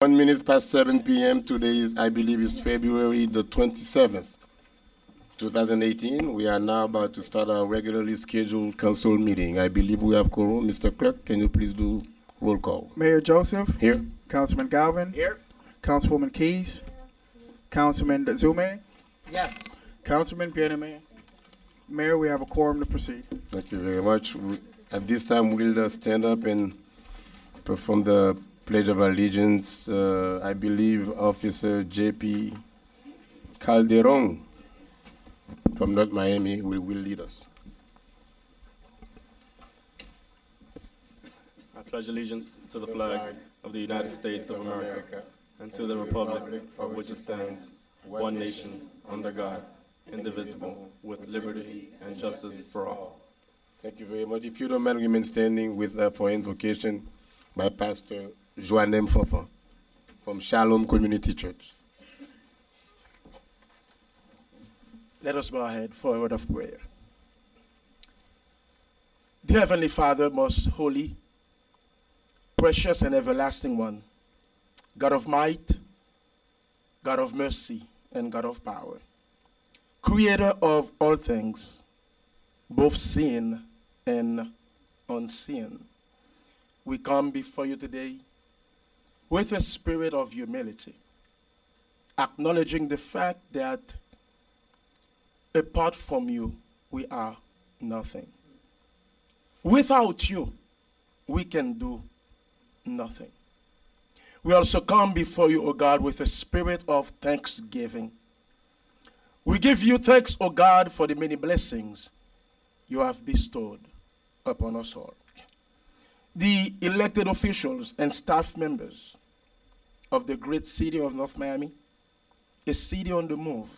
1 minute past 7 p.m. Today is, I believe, is February the 27th, 2018. We are now about to start our regularly scheduled council meeting. I believe we have quorum. Mr. Clerk, can you please do roll call? Mayor Joseph, Here. Councilman Galvin, Here? Councilwoman Keys, Councilman Zume, Yes. Councilman Pianime. Mayor, we have a quorum to proceed. Thank you very much. At this time, we'll stand up and perform the Pledge of Allegiance. I believe Officer J.P. Calderon from North Miami will lead us. I pledge allegiance to the flag of the United States of America and to the republic for which it stands, one nation, under God, indivisible, with liberty and justice for all. Thank you very much. If you don't mind, remain standing with for invocation by Pastor Joannem Fofan from Shalom Community Church. Let us bow our head for a word of prayer. Dear Heavenly Father, most holy, precious and everlasting one, God of might, God of mercy, and God of power, creator of all things, both seen and unseen, we come before you today with a spirit of humility, acknowledging the fact that apart from you, we are nothing. Without you, we can do nothing. We also come before you, O God, with a spirit of thanksgiving. We give you thanks, O God, for the many blessings you have bestowed upon us all. The elected officials and staff members of the great city of North Miami, a city on the move,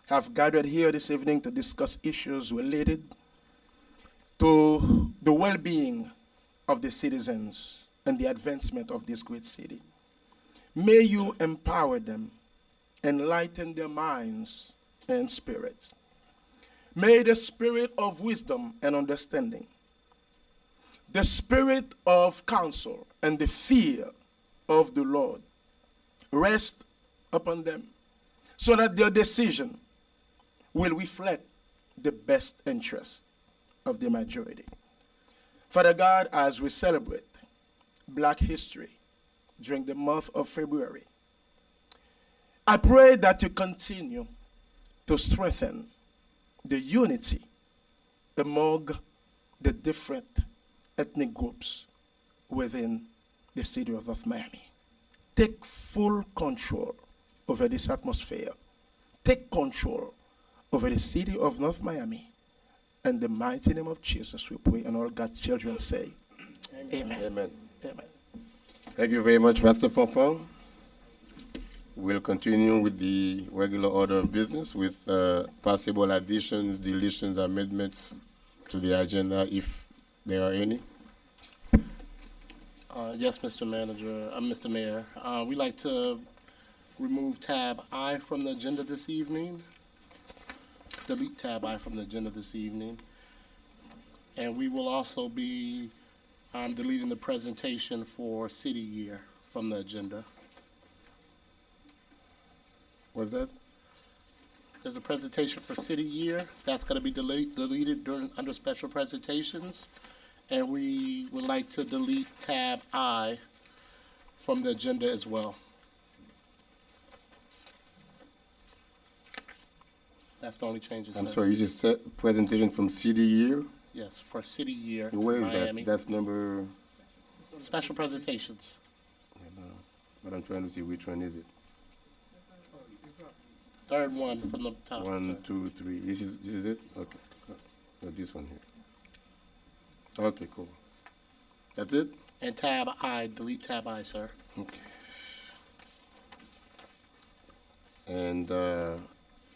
have gathered here this evening to discuss issues related to the well-being of the citizens and the advancement of this great city. May you empower them, enlighten their minds and spirits. May the spirit of wisdom and understanding, the spirit of counsel and the fear of the Lord rest upon them so that their decision will reflect the best interest of the majority. Father God, as we celebrate Black History during the month of February, I pray that you continue to strengthen the unity among the different ethnic groups within the city of North Miami. Take full control over this atmosphere. Take control over the city of North Miami. In the mighty name of Jesus, we pray, and all God's children say, Amen. Amen. Amen. Thank you very much, Pastor Fofan. We'll continue with the regular order of business with possible additions, deletions, amendments to the agenda, if there are any. Yes, Mr. Mr. Mayor. We'd like to remove tab I from the agenda this evening. Delete tab I from the agenda this evening. And we will also be deleting the presentation for City Year from the agenda. What's that? There's a presentation for City Year that's going to be deleted under special presentations. And we would like to delete tab I from the agenda as well. That's the only changes. I'm sir. sorry, you just said presentation from City Year? Yes, for City Year Where is Miami. that? That's number, Special presentations. but I'm trying to see which one is it. Third one from the top. 1, 2, 3. This is it? Okay. No, this one here. Okay, cool. That's it? And tab I, delete tab I, sir. Okay. And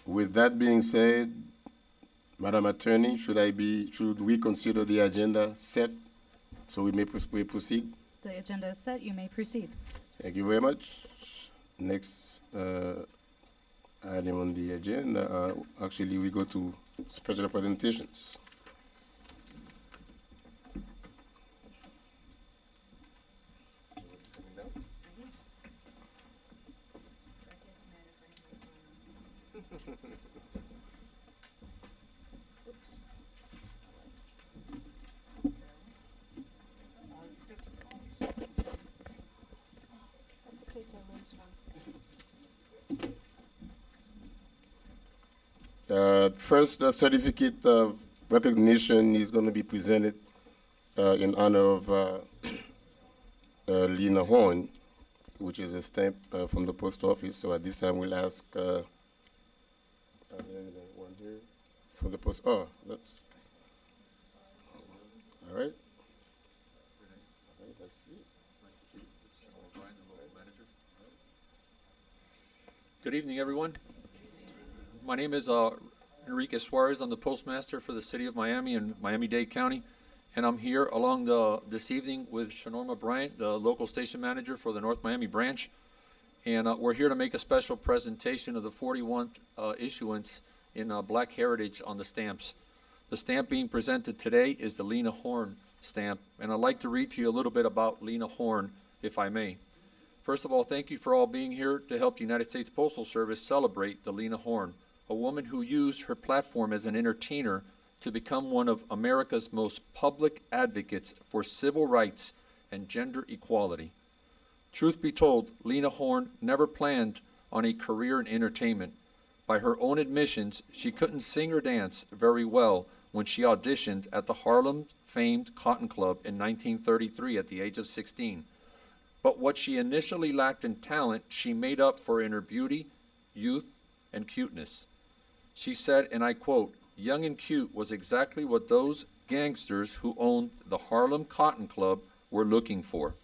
with that being said, Madam Attorney, should we consider the agenda set so we may proceed? The agenda is set. You may proceed. Thank you very much. Next item on the agenda, actually we go to special presentations. First, the certificate of recognition is going to be presented in honor of Lena Horn, which is a stamp from the post office. So at this time, we'll ask one here from the post. Oh, that's all right. All right, let's see. Good evening, everyone. My name is Enrique Suarez. I'm the postmaster for the city of Miami and Miami-Dade County. And I'm here along this evening with Shanorma Bryant, the local station manager for the North Miami branch. And we're here to make a special presentation of the 41th issuance in Black Heritage on the stamps. The stamp being presented today is the Lena Horn stamp. And I'd like to read to you a little bit about Lena Horn, if I may. First of all, thank you for all being here to help the United States Postal Service celebrate the Lena Horn, a woman who used her platform as an entertainer to become one of America's most public advocates for civil rights and gender equality. Truth be told, Lena Horn never planned on a career in entertainment. By her own admissions, she couldn't sing or dance very well when she auditioned at the Harlem-famed Cotton Club in 1933 at the age of 16. But what she initially lacked in talent, she made up for in her beauty, youth, and cuteness. She said, and I quote, "Young and cute was exactly what those gangsters who owned the Harlem Cotton Club were looking for."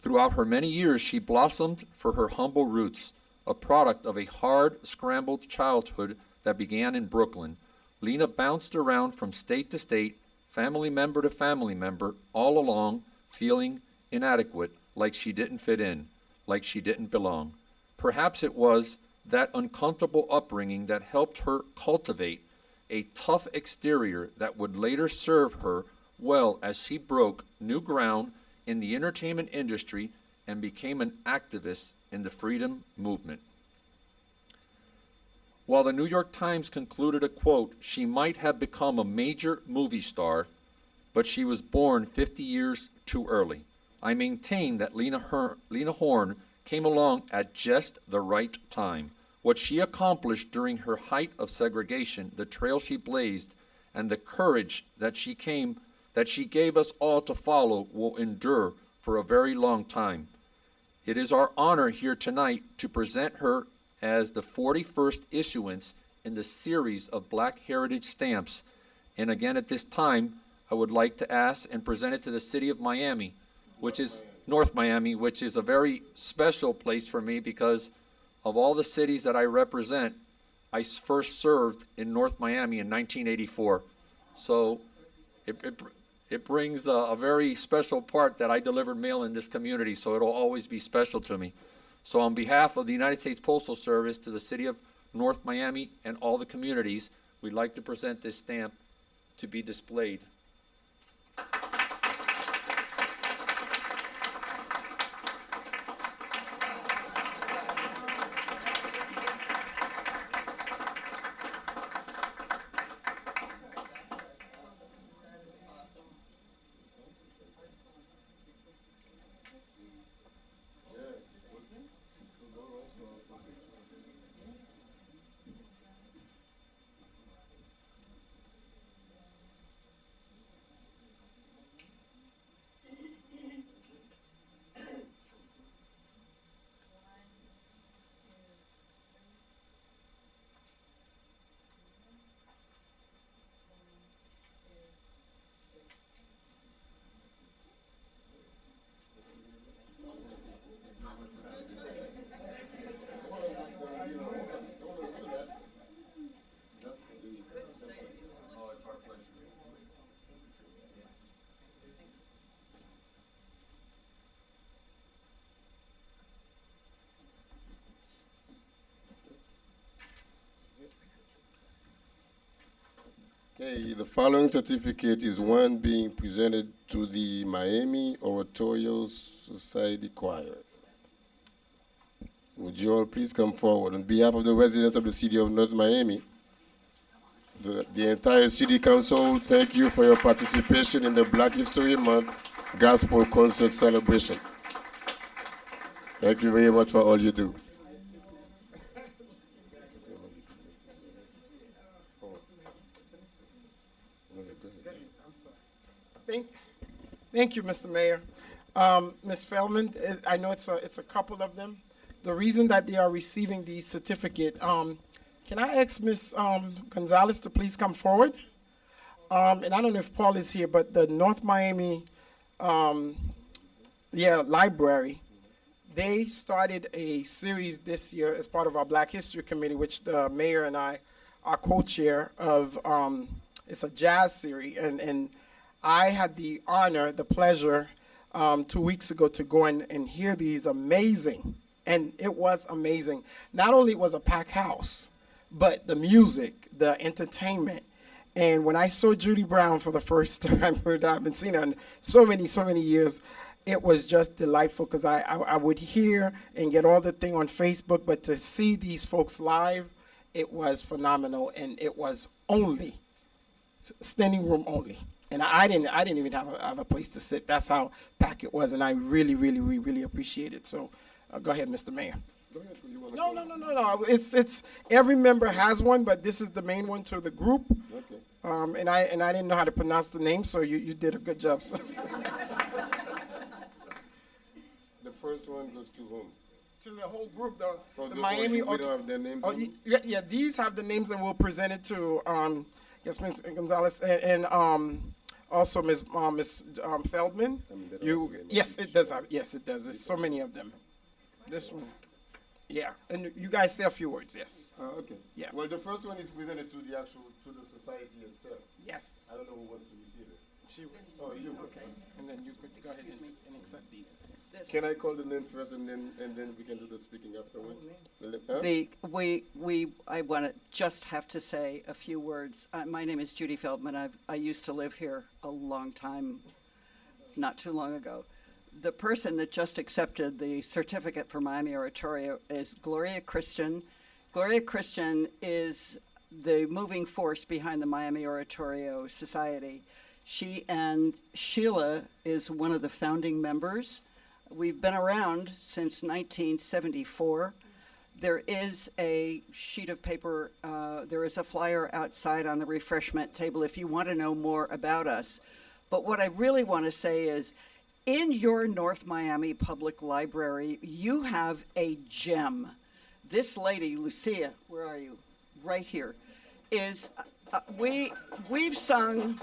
Throughout her many years, she blossomed for her humble roots, a product of a hard, scrambled childhood that began in Brooklyn. Lena bounced around from state to state, family member to family member, all along feeling inadequate, like she didn't fit in, like she didn't belong. Perhaps it was that uncomfortable upbringing that helped her cultivate a tough exterior that would later serve her well as she broke new ground in the entertainment industry and became an activist in the freedom movement. While the New York Times concluded a quote, she might have become a major movie star, but she was born 50 years too early. I maintain that Lena Horn came along at just the right time. What she accomplished during her height of segregation, the trail she blazed, and the courage that she gave us all to follow will endure for a very long time. It is our honor here tonight to present her as the 41st issuance in the series of Black Heritage stamps. And again, at this time, I would like to ask and present it to the city of Miami, which is North Miami, which is a very special place for me because of all the cities that I represent, I first served in North Miami in 1984. So it brings a very special part that I delivered mail in this community, so it'll always be special to me. So on behalf of the United States Postal Service to the city of North Miami and all the communities, we'd like to present this stamp to be displayed. Okay, the following certificate is one being presented to the Miami Oratorio Society Choir. Would would you all please come forward? On behalf of the residents of the city of North Miami, the entire city council, thank you for your participation in the Black History Month Gospel Concert Celebration. Thank you very much for all you do. Thank you, Mr. Mayor. Ms. Feldman, I know it's a couple of them. The reason that they are receiving the certificate, can I ask Ms. Gonzalez to please come forward? And I don't know if Paul is here, but the North Miami, library, they started a series this year as part of our Black History Committee, which the mayor and I are co-chair of. It's a jazz series, and I had the honor, the pleasure, 2 weeks ago to go and hear these amazing, and it was amazing. Not only was a packed house, but the music, the entertainment. And when I saw Judy Brown for the first time, I've been seeing her in so many years, it was just delightful because I would hear and get all the thing on Facebook, but to see these folks live, it was phenomenal, and it was only standing room only. And I didn't even have a place to sit. That's how packed it was, and I really appreciate it. So go ahead, Mr. Mayor. Go ahead, you wanna No. It's every member has one, but this is the main one to the group. Okay. And I didn't know how to pronounce the name, so you did a good job. So. The first one goes to whom? To the whole group, the We Miami. don't have their names Oh, on it? yeah, these have the names, and we'll present it to yes, Ms. Gonzalez and also Ms. Feldman. I mean, they don't have You their names. yes, it does. Yes, it does. There's so many of them. This one, yeah, and you guys say a few words. Yes, Okay. Yeah. Well, the first one is presented to the society itself. yes. I don't know who wants to receive it. She was. Oh, you. Okay, and then you could go ahead and accept these. Can I call the name first and then we can do the speaking afterward? Huh? I want to just have to say a few words. My name is Judy Feldman. I used to live here a long time, not too long ago. The person that just accepted the certificate for Miami Oratorio is Gloria Christian. Gloria Christian is the moving force behind the Miami Oratorio Society. She and Sheila is one of the founding members. We've been around since 1974. There is a sheet of paper, there is a flyer outside on the refreshment table if you want to know more about us. But what I really want to say is, in your North Miami Public Library, you have a gem. This lady, Lucia, where are you? Right here, is, we've sung,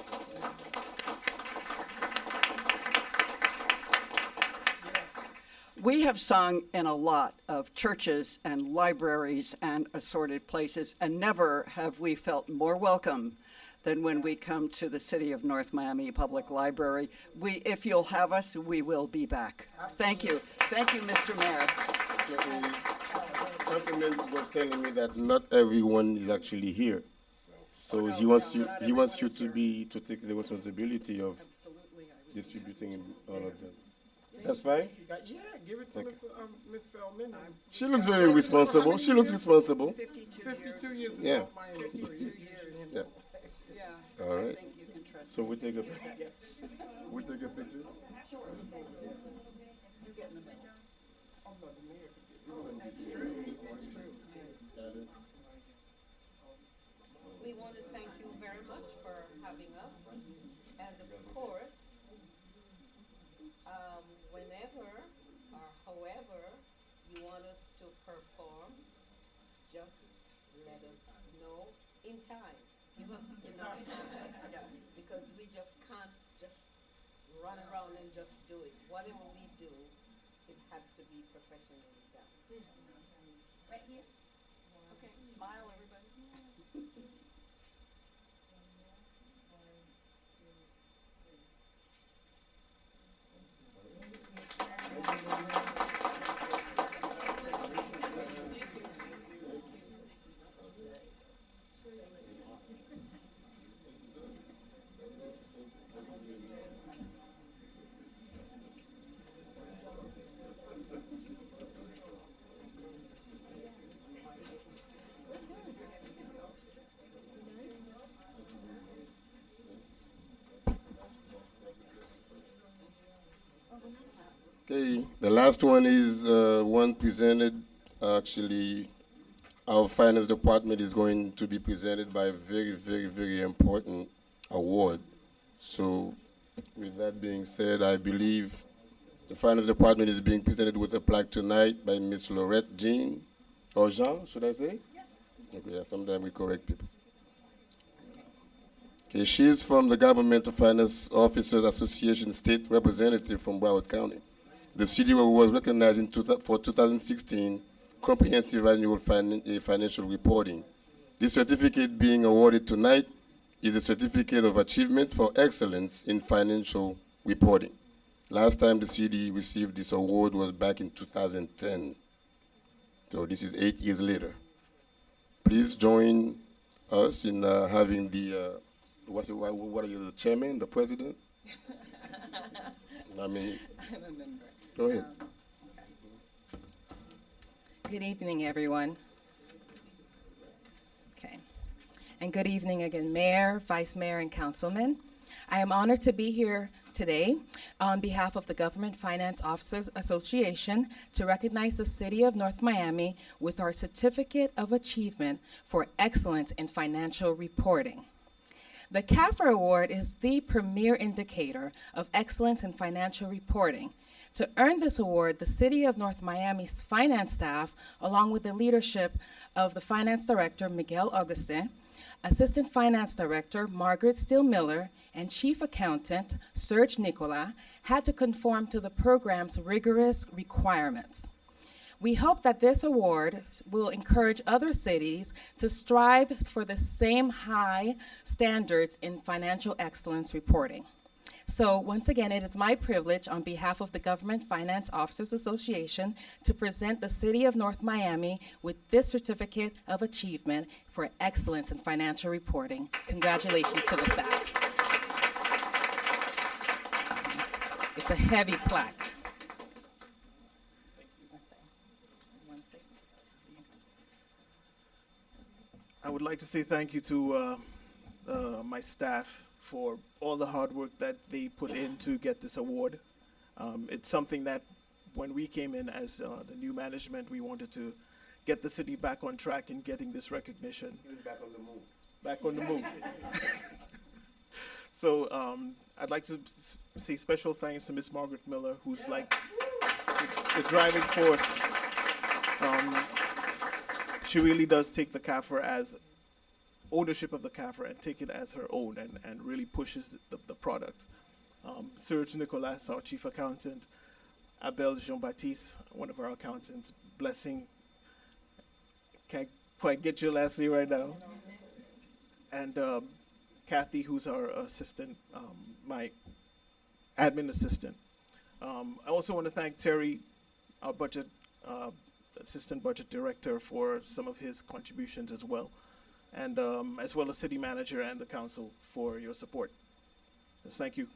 we have sung in a lot of churches and libraries and assorted places, and never have we felt more welcome than when we come to the City of North Miami Public Library. If you'll have us, we will be back. Thank you. Thank you, Mr. Mayor. The councilman was telling me that not everyone is actually here. So he wants you to take the responsibility of distributing all of them. That's fine? Yeah, give it to Ms. Feldman. She looks very responsible. She looks responsible. 52 years in Yeah. North Miami. 52 years. Yeah. Yeah. All right. I think you can trust So we take a picture. We want to thank you very much for having us, and of course, whenever or however you want us to perform, just let us know in time. Give us enough time, because we just can't just run around and just do it. Whatever we do, it has to be professionally done. Right here? Okay, smile, everybody. last one is one presented. Actually, our finance department is going to be presented by a very, very, very important award. So, with that being said, I believe the finance department is being presented with a plaque tonight by Miss Laurette Jean, or Jean, should I say? Yes. Okay, yeah, sometimes we correct people. Okay, she is from the Government of Finance Officers Association State Representative from Broward County. The city was recognized for 2016 Comprehensive Annual Financial Reporting. This certificate being awarded tonight is a Certificate of Achievement for Excellence in Financial Reporting. Last time the city received this award was back in 2010. So this is 8 years later. Please join us in having the, what are you, the chairman, the president? I mean, I'm a member. Go ahead. Good evening, everyone. Okay. And good evening again, Mayor, Vice Mayor, and Councilman. I am honored to be here today on behalf of the Government Finance Officers Association to recognize the City of North Miami with our Certificate of Achievement for Excellence in Financial Reporting. The CAFR Award is the premier indicator of excellence in financial reporting. To earn this award, the City of North Miami's finance staff, along with the leadership of the Finance Director, Miguel Augustin, Assistant Finance Director, Margaret Steele Miller, and Chief Accountant, Serge Nicola, had to conform to the program's rigorous requirements. We hope that this award will encourage other cities to strive for the same high standards in financial excellence reporting. So once again, it is my privilege on behalf of the Government Finance Officers Association to present the City of North Miami with this Certificate of Achievement for Excellence in Financial Reporting. Congratulations to the staff. It's a heavy plaque. I would like to say thank you to my staff for all the hard work that they put in to get this award. It's something that when we came in as the new management, we wanted to get the city back on track in getting this recognition. Back on the move. Back on the move. So I'd like to say special thanks to Miss Margaret Miller, who's like the driving force. She really does take the CAFR as ownership of the CAFR and take it as her own and really pushes the product. Serge Nicolas, our chief accountant, Abel Jean-Baptiste, one of our accountants, Blessing, can't quite get your last name right now, and Kathy, who's our assistant, my admin assistant. I also want to thank Terry, our budget assistant budget director, for some of his contributions as well. And as well as city manager and the council for your support. So thank you.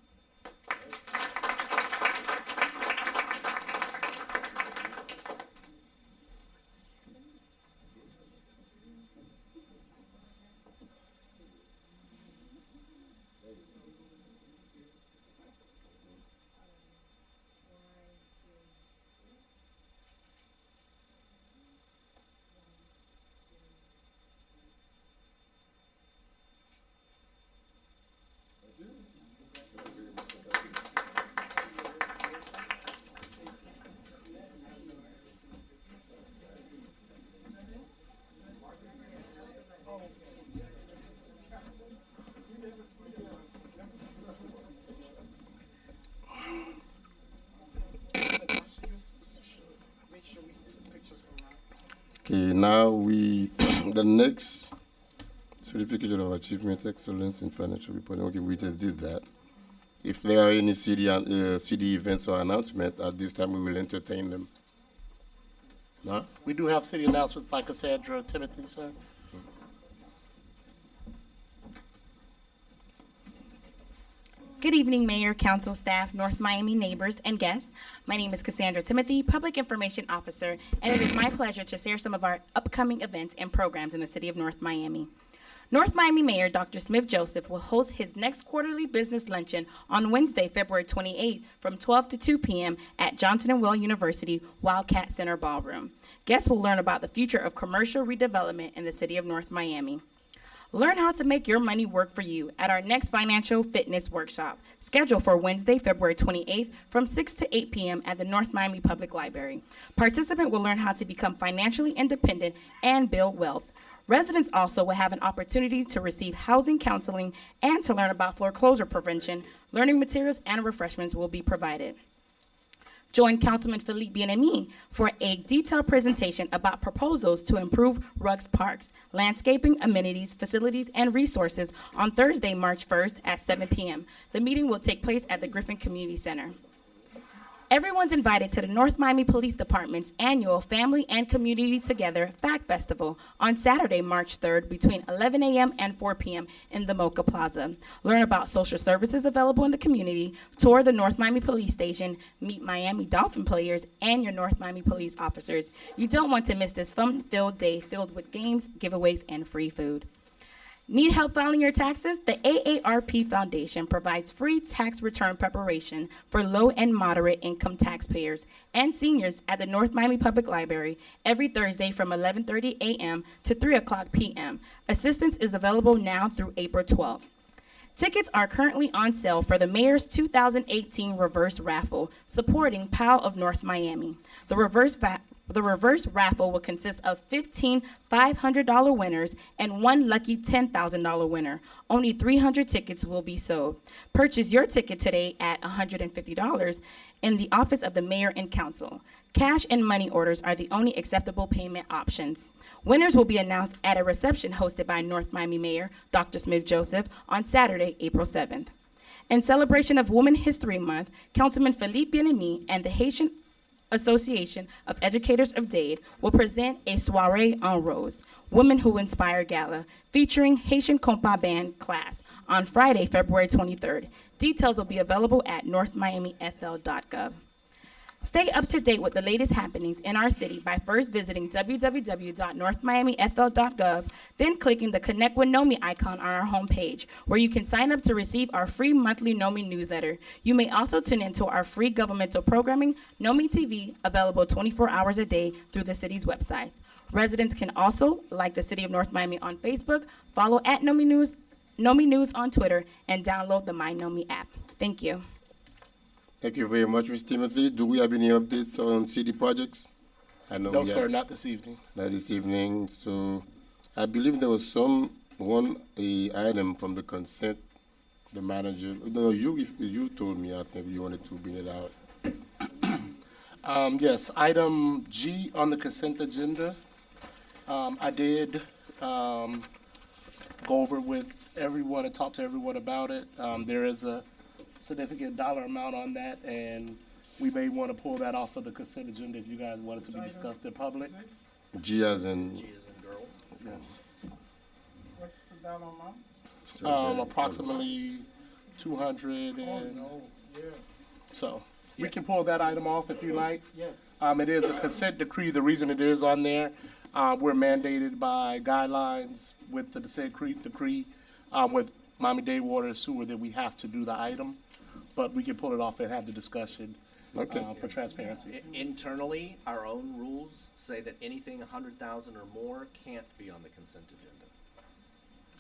Okay, now the next Certificate of Achievement Excellence in Financial Reporting. Okay, we just did that. If there are any city events or announcements, at this time we will entertain them. No? We do have city announcements by Cassandra Timothy, sir. Good evening, Mayor, Council staff, North Miami neighbors, and guests. My name is Cassandra Timothy, Public Information Officer, and it is my pleasure to share some of our upcoming events and programs in the City of North Miami. North Miami Mayor Dr. Smith Joseph will host his next quarterly business luncheon on Wednesday, February 28th from 12 to 2 p.m. at Johnson & Wales University Wildcat Center Ballroom. Guests will learn about the future of commercial redevelopment in the city of North Miami. Learn how to make your money work for you at our next financial fitness workshop, scheduled for Wednesday, February 28th from 6 to 8 p.m. at the North Miami Public Library. Participants will learn how to become financially independent and build wealth. Residents also will have an opportunity to receive housing counseling and to learn about foreclosure prevention. Learning materials and refreshments will be provided. Join Councilman Philippe Bien-Aimé for a detailed presentation about proposals to improve Ruggs Parks, landscaping, amenities, facilities, and resources on Thursday, March 1st at 7 p.m. The meeting will take place at the Griffin Community Center. Everyone's invited to the North Miami Police Department's annual Family and Community Together Fact Festival on Saturday, March 3rd between 11 a.m. and 4 p.m. in the Mocha Plaza. Learn about social services available in the community, tour the North Miami Police Station, meet Miami Dolphin players and your North Miami police officers. You don't want to miss this fun-filled day filled with games, giveaways, and free food. Need help filing your taxes? The AARP Foundation provides free tax return preparation for low and moderate income taxpayers and seniors at the North Miami Public Library every Thursday from 11:30 a.m. to 3 o'clock p.m. Assistance is available now through April 12th. Tickets are currently on sale for the Mayor's 2018 Reverse Raffle, supporting POW of North Miami. The reverse raffle will consist of 15 $500 winners and one lucky $10,000 winner. Only 300 tickets will be sold. Purchase your ticket today at $150 in the office of the Mayor and Council. Cash and money orders are the only acceptable payment options. Winners will be announced at a reception hosted by North Miami Mayor Dr. Smith Joseph on Saturday, April 7th. In celebration of Women History Month, Councilman Philippe Bien-Aimé and the Haitian Association of Educators of Dade will present a Soirée en Rose, Women Who Inspire Gala, featuring Haitian Compas Band class on Friday, February 23rd. Details will be available at northmiamifl.gov. Stay up to date with the latest happenings in our city by first visiting www.northmiamifl.gov, then clicking the Connect with NOMI icon on our homepage, where you can sign up to receive our free monthly NOMI newsletter. You may also tune into our free governmental programming, NOMI TV, available 24 hours a day through the city's website. Residents can also like the City of North Miami on Facebook, follow at NOMI News on Twitter, and download the My NOMI app. Thank you. Thank you very much, Mr. Timothy. Do we have any updates on city projects? I know No, we sir, have- not this evening. Not this evening. So I believe there was one item from the consent. The manager, no, you told me, I think you wanted to bring it out. Yes, item G on the consent agenda. I did go over with everyone and talk to everyone about it. There is a significant dollar amount on that, and we may want to pull that off of the consent agenda if you guys want it to be discussed in public. G as in. Yes. What's the dollar amount? Approximately 200 and so. We can pull that item off if you like. Yes. It is a consent decree. The reason it is on there, we're mandated by guidelines with the consent decree with Miami-Dade Water and Sewer that we have to do the item, but we can pull it off and have the discussion for transparency. Internally, our own rules say that anything 100,000 or more can't be on the consent agenda.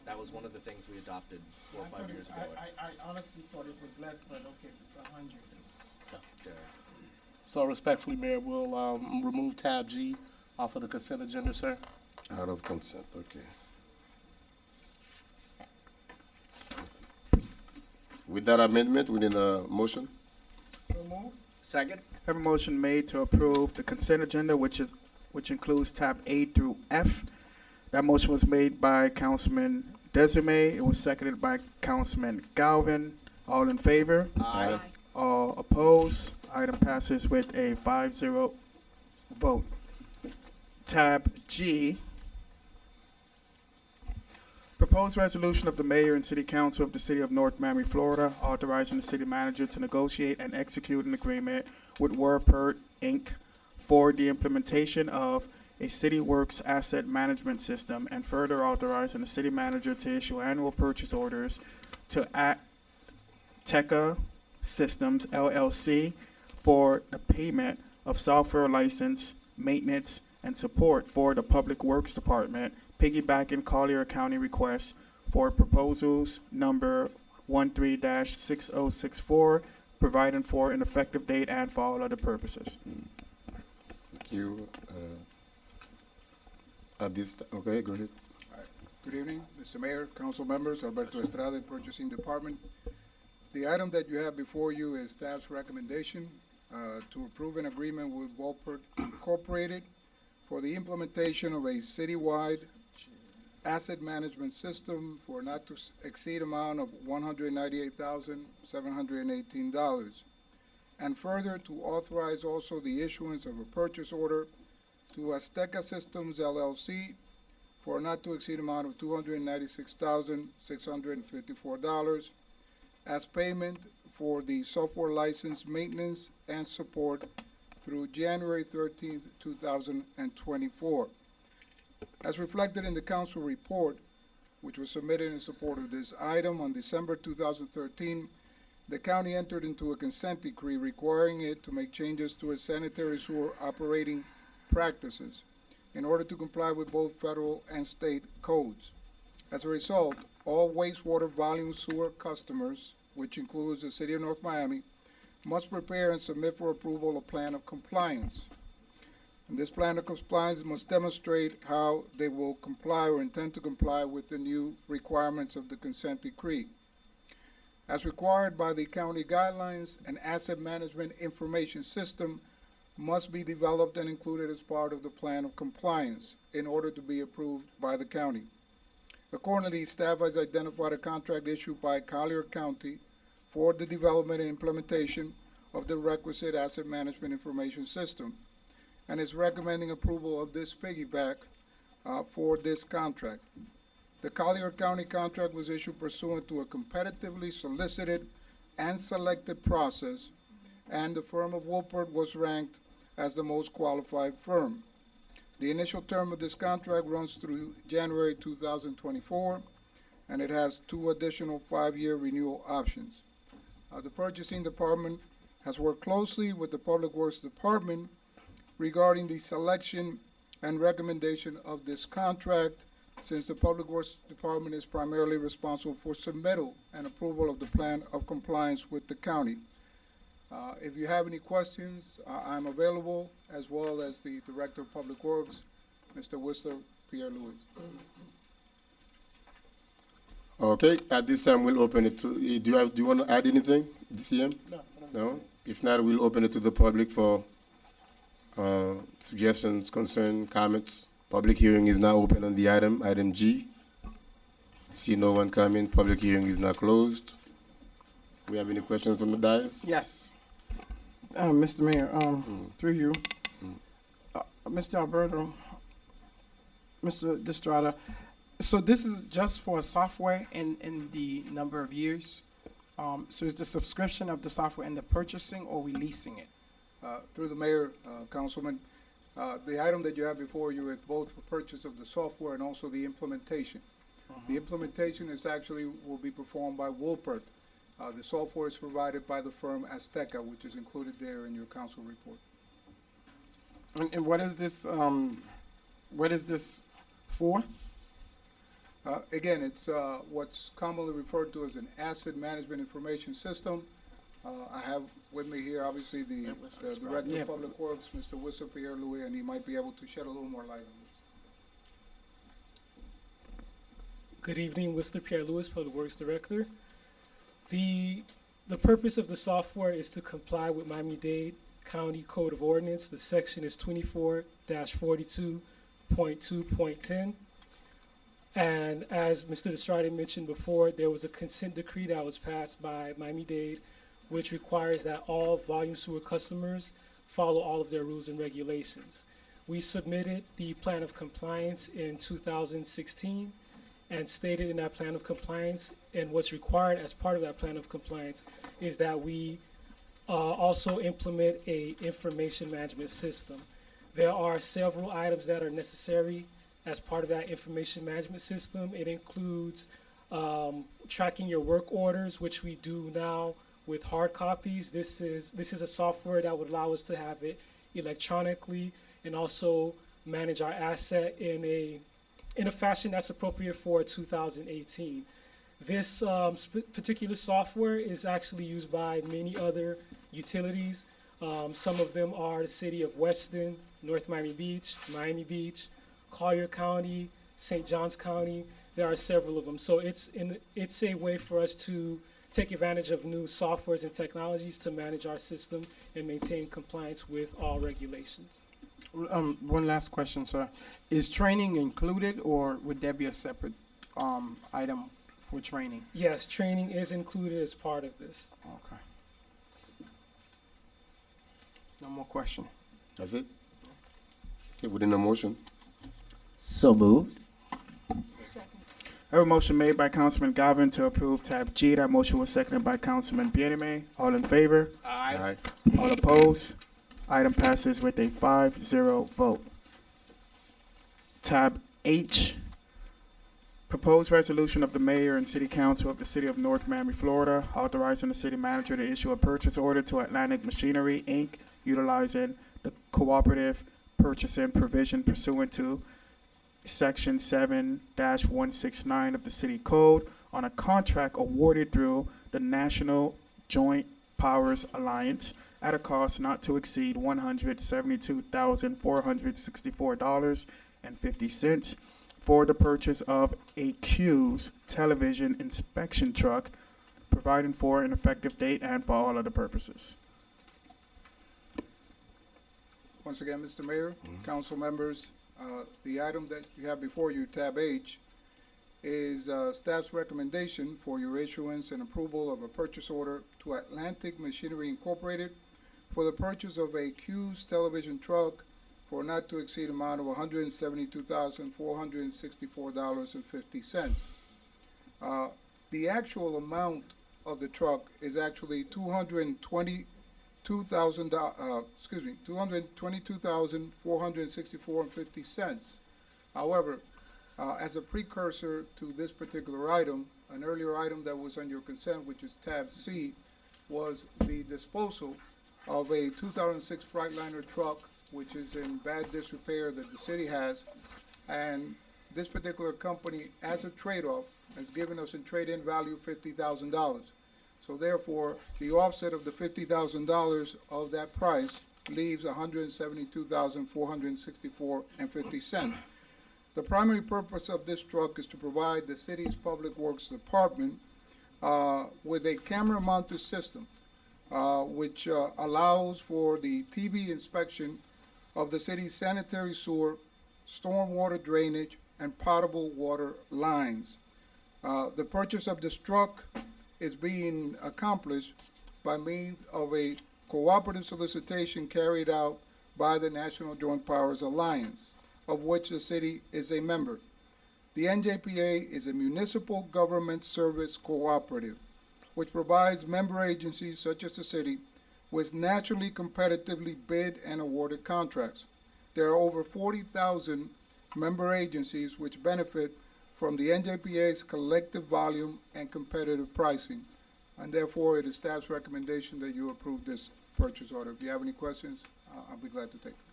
That was one of the things we adopted 4 or 5 years ago. I honestly thought it was less, but okay, if it's 100. So respectfully, Mayor, we'll remove tab G off of the consent agenda, sir. Out of consent, okay. With that amendment, we need a motion. So move. Second? Have a motion made to approve the consent agenda, which includes tab A through F. That motion was made by Councilman Desiree. It was seconded by Councilman Galvin. All in favor? Aye. All opposed? Item passes with a 5-0 vote. Tab G. Proposed resolution of the Mayor and City Council of the City of North Miami, Florida, authorizing the city manager to negotiate and execute an agreement with WordPert, Inc. for the implementation of a City Works asset management system, and further authorizing the city manager to issue annual purchase orders to Teca Systems LLC for the payment of software license, maintenance, and support for the Public Works Department, piggybacking Collier County requests for proposals number 13-6064, providing for an effective date and for all other purposes. Thank you. Okay, go ahead. Good evening, Mr. Mayor, council members, Alberto Estrada, Purchasing Department. The item that you have before you is staff's recommendation to approve an agreement with Walpert Incorporated for the implementation of a citywide asset management system for not to exceed amount of $198,718. And further, to authorize also the issuance of a purchase order to Azteca Systems LLC for not to exceed amount of $296,654 as payment for the software license maintenance and support through January 13th, 2024. As reflected in the council report, which was submitted in support of this item on December 2013, the county entered into a consent decree requiring it to make changes to its sanitary sewer operating practices in order to comply with both federal and state codes. As a result, all wastewater volume sewer customers, which includes the City of North Miami, must prepare and submit for approval a plan of compliance. And this plan of compliance must demonstrate how they will comply or intend to comply with the new requirements of the consent decree. As required by the county guidelines, an asset management information system must be developed and included as part of the plan of compliance in order to be approved by the county. Accordingly, staff has identified a contract issued by Collier County for the development and implementation of the requisite asset management information system, and is recommending approval of this piggyback for this contract. The Collier County contract was issued pursuant to a competitively solicited and selected process, and the firm of Wolpert was ranked as the most qualified firm. The initial term of this contract runs through January 2024, and it has 2 additional 5-year renewal options. The Purchasing Department has worked closely with the Public Works Department regarding the selection and recommendation of this contract, since the Public Works Department is primarily responsible for submittal and approval of the plan of compliance with the county. If you have any questions, I'm available, as well as the Director of Public Works, Mr. Whistler Pierre-Louis. Okay, at this time we'll open it to, do you want to add anything, DCM? No? If not, we'll open it to the public for suggestions, concerns, comments. Public hearing is now open on the item G. See no one coming, public hearing is now closed. We have any questions from the dais? Yes. Mr. Mayor, through you, Mr. Alberto, Mr. Destrada, so this is just for software in the number of years? So is the subscription of the software and the purchasing or we leasing it? Through the mayor, Councilman, the item that you have before you is both for purchase of the software and also the implementation. The implementation is actually will be performed by Wolpert. The software is provided by the firm Azteca, which is included there in your council report. And what is this for? Again, it's what's commonly referred to as an asset management information system. I have with me here, obviously, the Director of Public Works, Mr. Whistler Pierre-Louis, and he might be able to shed a little more light on this. Good evening, Whistler Pierre-Louis, Public Works Director. The purpose of the software is to comply with Miami-Dade County Code of Ordinance. The section is 24-42.2.10. And as Mr. Destrade mentioned before, there was a consent decree that was passed by Miami-Dade, which requires that all volume sewer customers follow all of their rules and regulations. We submitted the plan of compliance in 2016 and stated in that plan of compliance, and what's required as part of that plan of compliance is that we also implement a information management system. There are several items that are necessary as part of that information management system. It includes tracking your work orders, which we do now with hard copies. This is a software that would allow us to have it electronically and also manage our asset in a fashion that's appropriate for 2018. This particular software is actually used by many other utilities. Some of them are the city of Weston, North Miami Beach, Collier County, St. Johns County. There are several of them. So it's a way for us to take advantage of new softwares and technologies to manage our system and maintain compliance with all regulations. One last question, sir. Is training included, or would there be a separate item for training? Yes, training is included as part of this. Okay. No more question. That's it? Okay, within the motion. So moved. I have a motion made by Councilman Galvin to approve tab G. That motion was seconded by Councilman Bieneme. All in favor? Aye. All opposed? Item passes with a 5-0 vote. Tab H, proposed resolution of the mayor and city council of the city of North Miami, Florida, authorizing the city manager to issue a purchase order to Atlantic Machinery, Inc., utilizing the cooperative purchasing provision pursuant to Section 7-169 of the City Code on a contract awarded through the National Joint Powers Alliance at a cost not to exceed $172,464.50 for the purchase of a Q's television inspection truck, providing for an effective date and for all other purposes. Once again, Mr. Mayor, council members, the item that you have before you, tab H, is staff's recommendation for your issuance and approval of a purchase order to Atlantic Machinery Incorporated for the purchase of a Q's television truck for not to exceed amount of $172,464.50. The actual amount of the truck is actually $222,464.50. However, as a precursor to this particular item, an earlier item that was on your consent, which is tab C, was the disposal of a 2006 Freightliner truck, which is in bad disrepair that the city has, and this particular company, as a trade-off, has given us in trade-in value $50,000. So therefore, the offset of the $50,000 of that price leaves $172,464.50. The primary purpose of this truck is to provide the city's Public Works Department with a camera-mounted system, which allows for the TV inspection of the city's sanitary sewer, stormwater drainage, and potable water lines. The purchase of this truck is being accomplished by means of a cooperative solicitation carried out by the National Joint Powers Alliance, of which the city is a member. The NJPA is a municipal government service cooperative, which provides member agencies such as the city with naturally competitively bid and awarded contracts. There are over 40,000 member agencies which benefit from the NJPA's collective volume and competitive pricing. And therefore, it is staff's recommendation that you approve this purchase order. If you have any questions, I'll be glad to take them.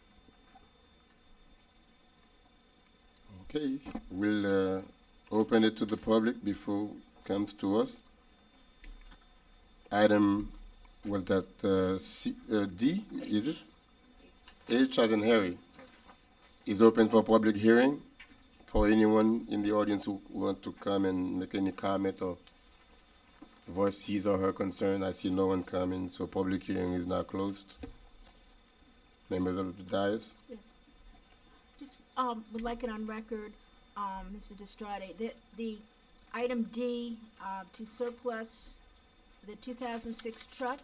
Okay, we'll open it to the public before it comes to us. Item was that D, is it? H as in Harry, is open for public hearing for anyone in the audience who want to come and make any comment or voice his or her concern. I see no one coming, so public hearing is now closed. Members of the dais? Yes. Just would like it on record, Mr. Destrade, that the item D to surplus the 2006 truck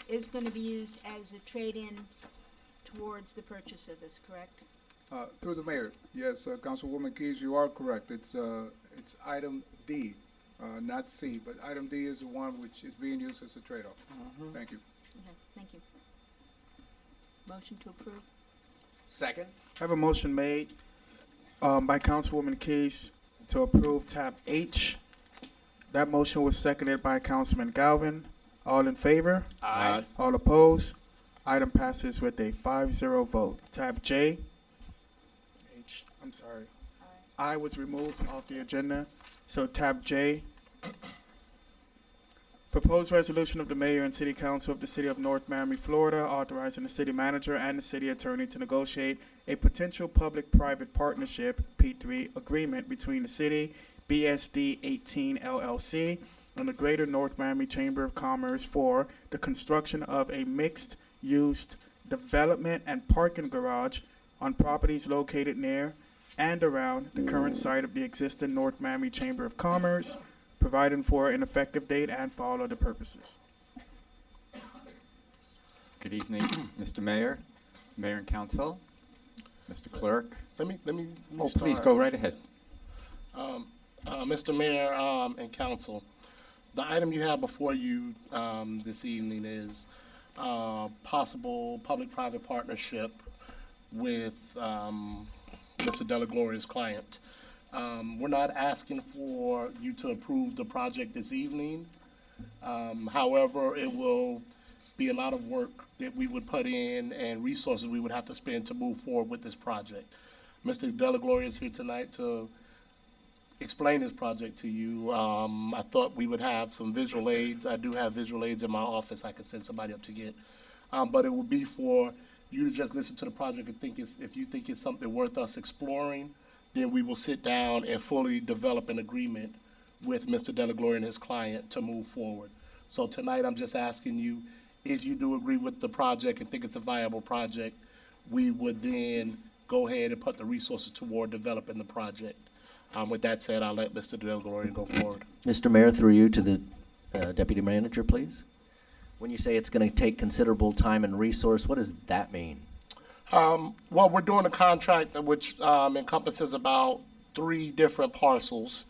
is going to be used as a trade-in towards the purchase of this, correct? Through the mayor, yes, Councilwoman Keyes, you are correct. It's item D, not C, but item D is the one which is being used as a trade-off. Thank you. Okay, thank you. Motion to approve. Second. I have a motion made by Councilwoman Keys to approve tab H. That motion was seconded by Councilman Galvin. All in favor? Aye. All opposed? Item passes with a 5-0 vote. Tab J. H, I'm sorry. I was removed off the agenda. So tab J. Proposed resolution of the mayor and city council of the city of North Miami, Florida, authorizing the city manager and the city attorney to negotiate a potential public-private partnership, P3, agreement between the city, BSD 18 LLC, and the Greater North Miami Chamber of Commerce for the construction of a mixed-use development and parking garage on properties located near and around the current site of the existing North Miami Chamber of Commerce, providing for an effective date and for all other purposes. Good evening, Mr. Mayor, Mayor and Council, Mr. Clerk. Let me Oh, start. please go right ahead. Mr. Mayor and Council, the item you have before you this evening is possible public-private partnership with Mr. Delagloria's client. We're not asking for you to approve the project this evening. However, it will be a lot of work that we would put in and resources we would have to spend to move forward with this project. Mr. Delagloria is here tonight to explain this project to you. I thought we would have some visual aids. I do have visual aids in my office I could send somebody up to get. But it would be for you to just listen to the project and think if you think it's something worth us exploring, then we will sit down and fully develop an agreement with Mr. Delagloria and his client to move forward. So tonight, I'm just asking you, if you do agree with the project and think it's a viable project, we would then go ahead and put the resources toward developing the project. With that said, I'll let Mr. Delagloria go forward. Mr. Mayor, through you to the Deputy Manager, please. When you say it's going to take considerable time and resource, what does that mean? Well, we're doing a contract which encompasses about 3 different parcels.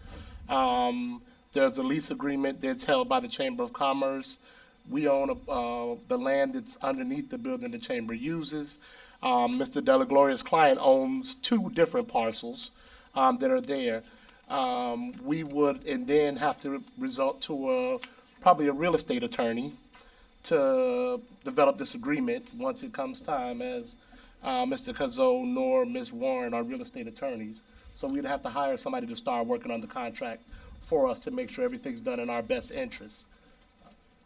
There's a lease agreement that's held by the Chamber of Commerce. We own the land that's underneath the building the Chamber uses. Mr. Delagloria's client owns 2 different parcels that are there. We would and then have to resort to probably a real estate attorney to develop this agreement once it comes time, as Mr. Cazot nor Ms. Warren are real estate attorneys. So we'd have to hire somebody to start working on the contract for us to make sure everything's done in our best interest.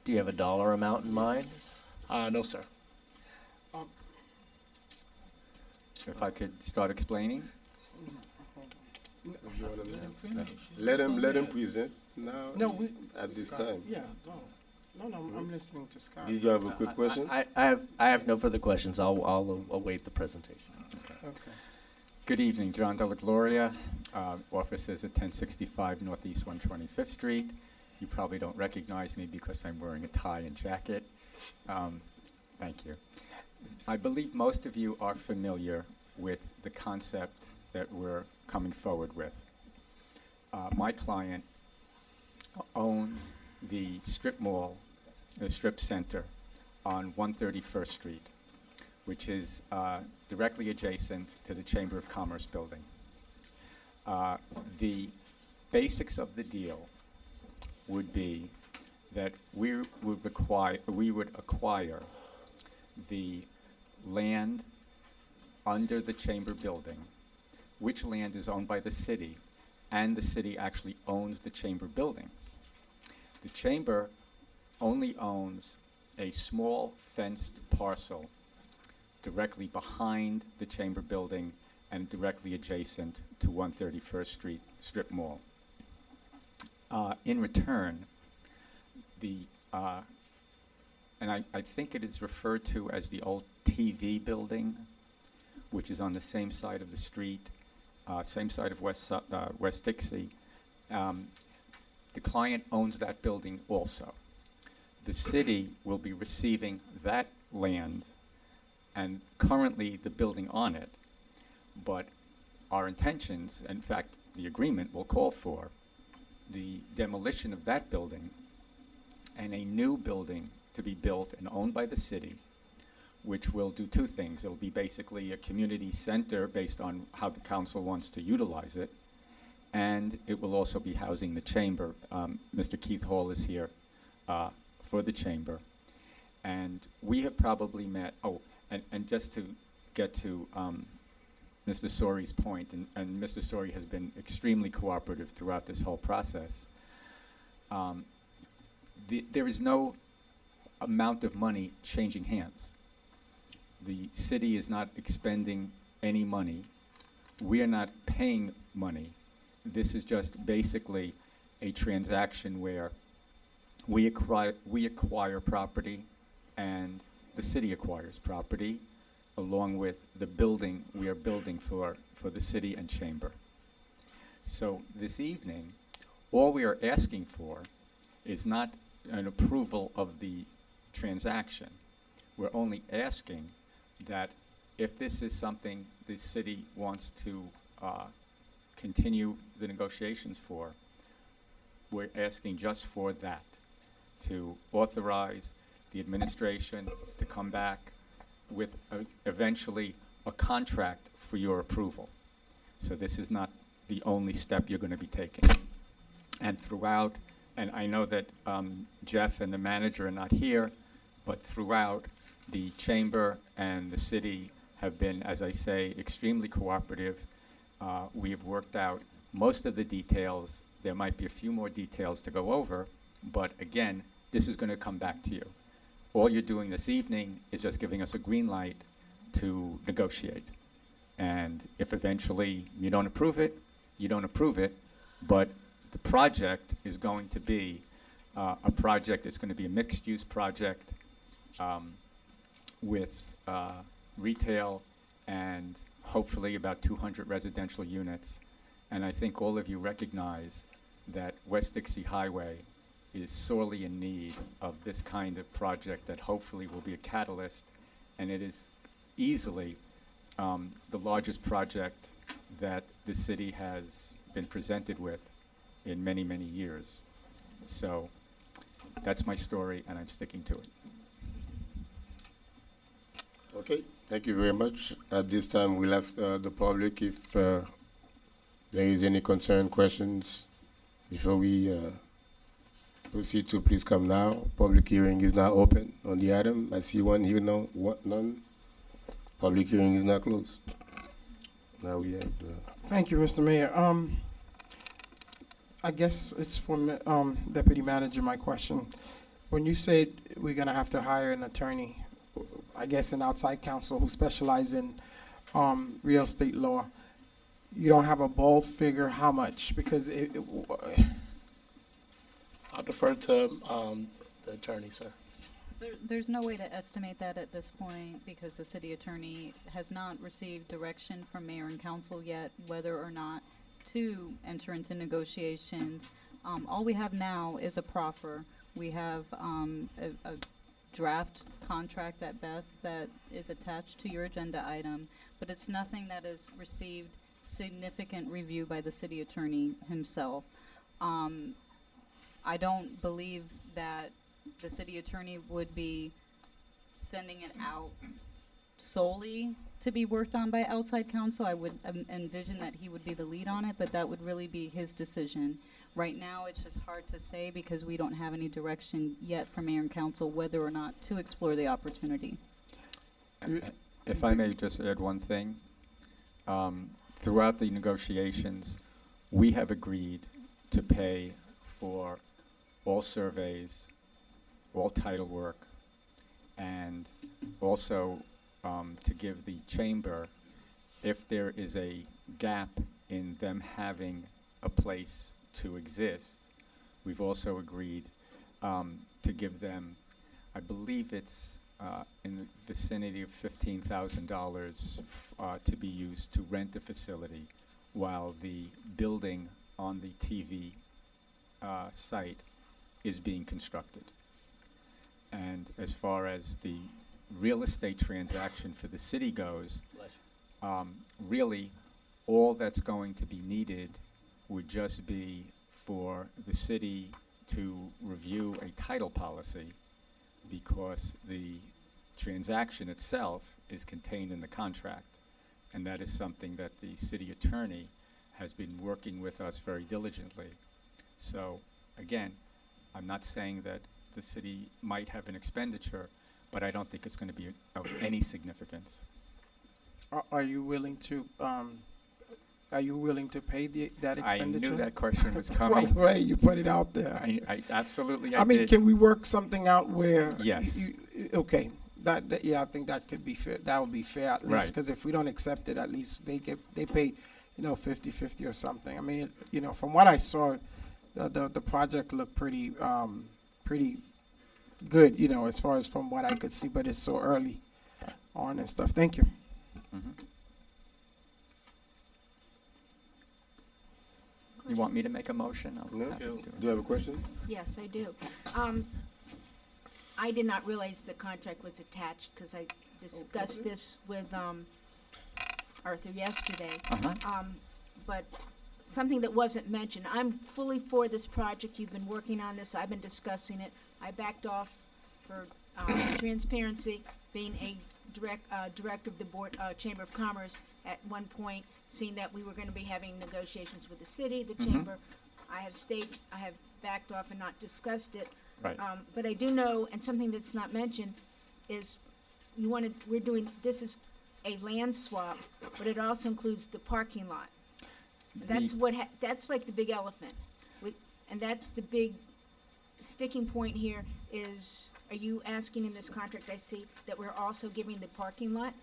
Do you have a dollar amount in mind? No, sir. If I could start explaining. Let him present now. No, at this time. Yeah, no, I'm listening to Scott. Did you have a quick question? I have no further questions. I'll await the presentation. Okay. Good evening, John Delagloria, office is at 1065 Northeast 125th Street. You probably don't recognize me because I'm wearing a tie and jacket. Thank you. I believe most of you are familiar with the concept that we're coming forward with. My client owns the strip mall, the strip center on 131st Street, which is directly adjacent to the Chamber of Commerce building. The basics of the deal would be that we would acquire the land under the Chamber building, which land is owned by the city, and the city actually owns the Chamber building. The Chamber only owns a small fenced parcel directly behind the Chamber building and directly adjacent to 131st Street Strip Mall. In return, and I think it is referred to as the old TV building, which is on the same side of the street, same side of West Dixie. The client owns that building also. The city will be receiving that land and currently the building on it, but our intentions, in fact, the agreement will call for the demolition of that building and a new building to be built and owned by the city, which will do two things. It'll be basically a community center based on how the council wants to utilize it, and it will also be housing the chamber. Mr. Keith Hall is here for the chamber, and we have probably met, and just to get to Mr. Sori's point, and Mr. Sori has been extremely cooperative throughout this whole process. There is no amount of money changing hands. The city is not expending any money. We are not paying money. This is just basically a transaction where we acquire property and the city acquires property along with the building we are building for the city and chamber. So this evening, all we are asking for is not an approval of the transaction. We're only asking that if this is something the city wants to continue the negotiations for, we're asking just for that, to authorize the administration to come back with eventually a contract for your approval. So this is not the only step you're going to be taking. And throughout, and I know that Jeff and the manager are not here, but throughout, the chamber and the city have been, as I say, extremely cooperative. We have worked out most of the details. There might be a few more details to go over, but again, this is going to come back to you. All you're doing this evening is just giving us a green light to negotiate. And if eventually you don't approve it, you don't approve it, but the project is going to be a project, it's going to be a mixed-use project with retail and hopefully about 200 residential units. And I think all of you recognize that West Dixie Highway is sorely in need of this kind of project that hopefully will be a catalyst, and it is easily the largest project that the city has been presented with in many, many years. So that's my story, and I'm sticking to it. Okay, thank you very much. At this time, we'll ask the public if there is any concern, questions before we proceed to please come now. Public hearing is now open on the item. I see one here now, none. Public hearing is now closed. Now we have Thank you, Mr. Mayor. I guess it's for Deputy Manager, my question. When you said we're gonna have to hire an attorney, I guess an outside counsel who specializes in real estate law, you don't have a bold figure how much? Because I'll defer to the attorney, sir. There's no way to estimate that at this point because the city attorney has not received direction from mayor and council yet whether or not to enter into negotiations. All we have now is a proffer. We have a draft contract at best that is attached to your agenda item, but it's nothing that has received significant review by the city attorney himself. I don't believe that the city attorney would be sending it out solely to be worked on by outside counsel. I would envision that he would be the lead on it, but that would really be his decision. Right now, it's just hard to say because we don't have any direction yet from mayor and council whether or not to explore the opportunity. If I may just add one thing. Throughout the negotiations, we have agreed to pay for all surveys, all title work, and also to give the chamber, if there is a gap in them having a place to exist, we've also agreed to give them, I believe it's in the vicinity of $15,000 to be used to rent the facility while the building on the TV site is being constructed. And as far as the real estate transaction for the city goes, really all that's going to be needed would just be for the city to review a title policy because the transaction itself is contained in the contract. And that is something that the city attorney has been working with us very diligently. So, again, I'm not saying that the city might have an expenditure, but I don't think it's going to be of any significance. Are you willing to pay that expenditure? I knew that question was Well, coming. the way you put it out there. I absolutely, I mean, did. can we work something out where? Yes. Okay, yeah, I think that could be fair. That would be fair at least, Right. because if we don't accept it, at least they pay, 50-50 or something. I mean, from what I saw, the project looked pretty good, as far as from what I could see, but it's so early on and stuff. Thank you. You want me to make a motion? I'm No? happy to do it. Do you have a question? Yes, I do. I did not realize the contract was attached because I discussed this with Arthur yesterday. But something that wasn't mentioned, I'm fully for this project. You've been working on this. I've been discussing it. I backed off for transparency, being a director of the board, Chamber of Commerce at one point, seeing that we were going to be having negotiations with the city, the chamber. I have backed off and not discussed it. Right. But I do know, and something that's not mentioned, is this is a land swap, but it also includes the parking lot. That's that's like the big elephant. And that's the big sticking point here is, are you asking in this contract, I see, that we're also giving the parking lot?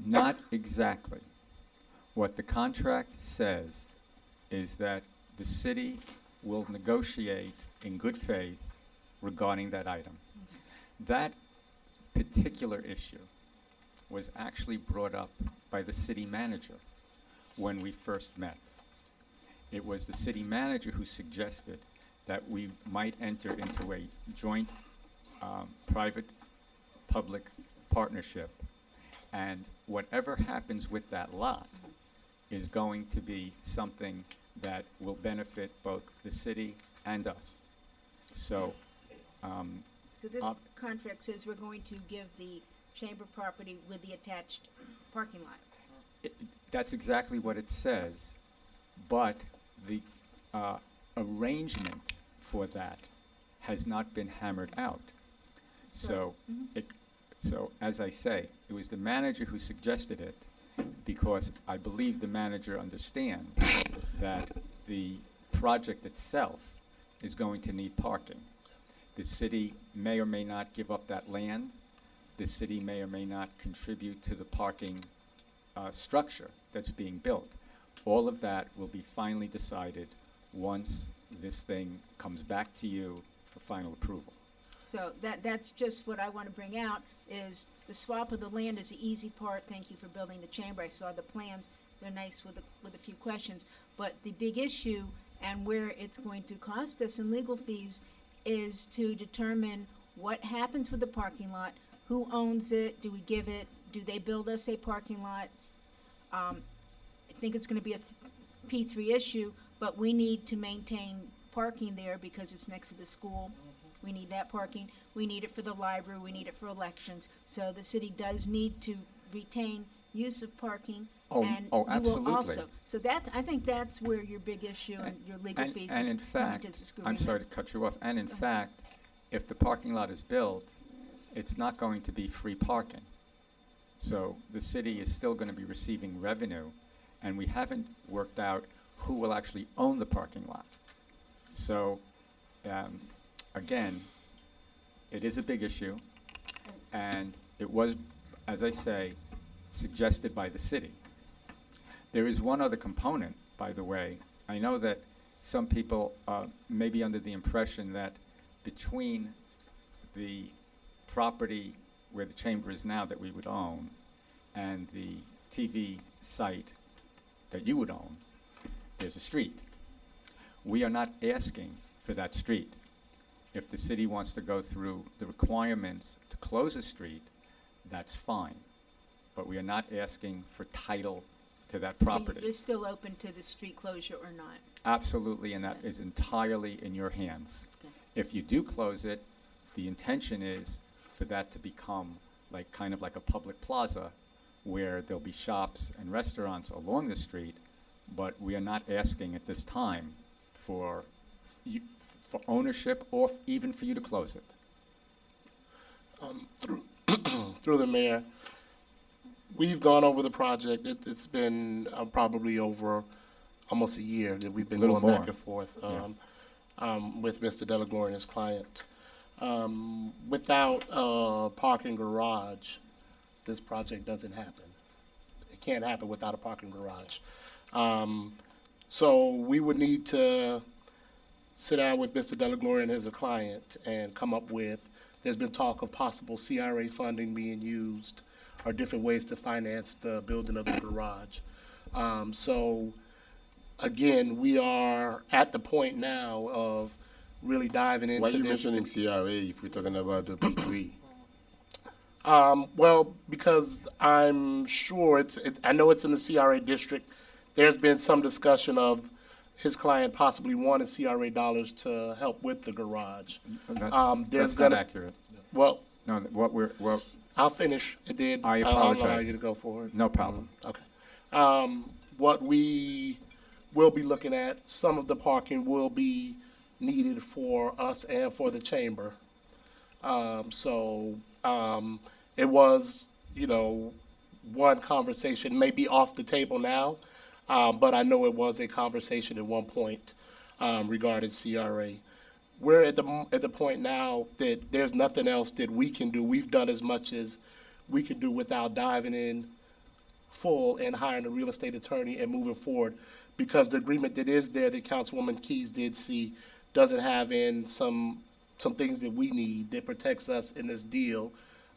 Not exactly. What the contract says is that the city will negotiate in good faith regarding that item. That particular issue was actually brought up by the city manager when we first met. It was the city manager who suggested that we might enter into a joint private-public partnership, and whatever happens with that lot is going to be something that will benefit both the city and us. So, So this contract says we're going to give the chamber property with the attached parking lot. That's exactly what it says, but the arrangement for that has not been hammered out. So, so as I say, it was the manager who suggested it, because I believe the manager understands that the project itself is going to need parking. The city may or may not give up that land. The city may or may not contribute to the parking structure that's being built. All of that will be finally decided once this thing comes back to you for final approval. So that's just what I want to bring out, is the swap of the land is the easy part. Thank you for building the chamber. I saw the plans. They're nice with a few questions. But the big issue and where it's going to cost us in legal fees is to determine what happens with the parking lot, who owns it, do we give it, do they build us a parking lot? I think it's going to be a P3 issue, but we need to maintain parking there because it's next to the school. We need that parking. We need it for the library. We need it for elections. So the city does need to retain use of parking. And you absolutely. will also. So I think that's where your big issue and your legal fees and is in coming fact, to this I'm sorry to cut you off, and in fact, if the parking lot is built, it's not going to be free parking. So the city is still going to be receiving revenue, and we haven't worked out who will actually own the parking lot. So, again, it is a big issue, and it was, as I say, suggested by the city. There is one other component, by the way. I know that some people may be under the impression that between the property where the chamber is now that we would own and the TV site that you would own, there's a street. We are not asking for that street. If the city wants to go through the requirements to close a street, that's fine. But we are not asking for title to that property. So you're still open to the street closure or not? Absolutely, and that Okay. is entirely in your hands. Okay. If you do close it, the intention is for that to become like, kind of like a public plaza where there'll be shops and restaurants along the street, but we are not asking at this time for for ownership or even for you to close it. Through the mayor, we've gone over the project. It's been probably over almost a year that we've been Little going more. back and forth Yeah. with Mr. Delagore and his client. Without a parking garage, this project doesn't happen. It can't happen without a parking garage. So we would need to sit down with Mr. Delagore and his client and come up with, there's been talk of possible CRA funding being used or different ways to finance the building of the garage. So again, we are at the point now of really diving into Why are you this. mentioning CRA if we're talking about the P3? Well, because I'm sure I know it's in the CRA district. There's been some discussion of his client possibly wanted CRA dollars to help with the garage. That's not accurate. Well, No, what I'll finish. It did. I I'll allow apologize. you to go forward. No problem. Okay. What we will be looking at, some of the parking will be needed for us and for the chamber. It was, one conversation, maybe off the table now, but I know it was a conversation at one point regarding CRA. We're at the point now that there's nothing else that we can do. We've done as much as we could do without diving in full and hiring a real estate attorney and moving forward, because the agreement that is there that Councilwoman Keys did see doesn't have in some things that we need that protects us in this deal.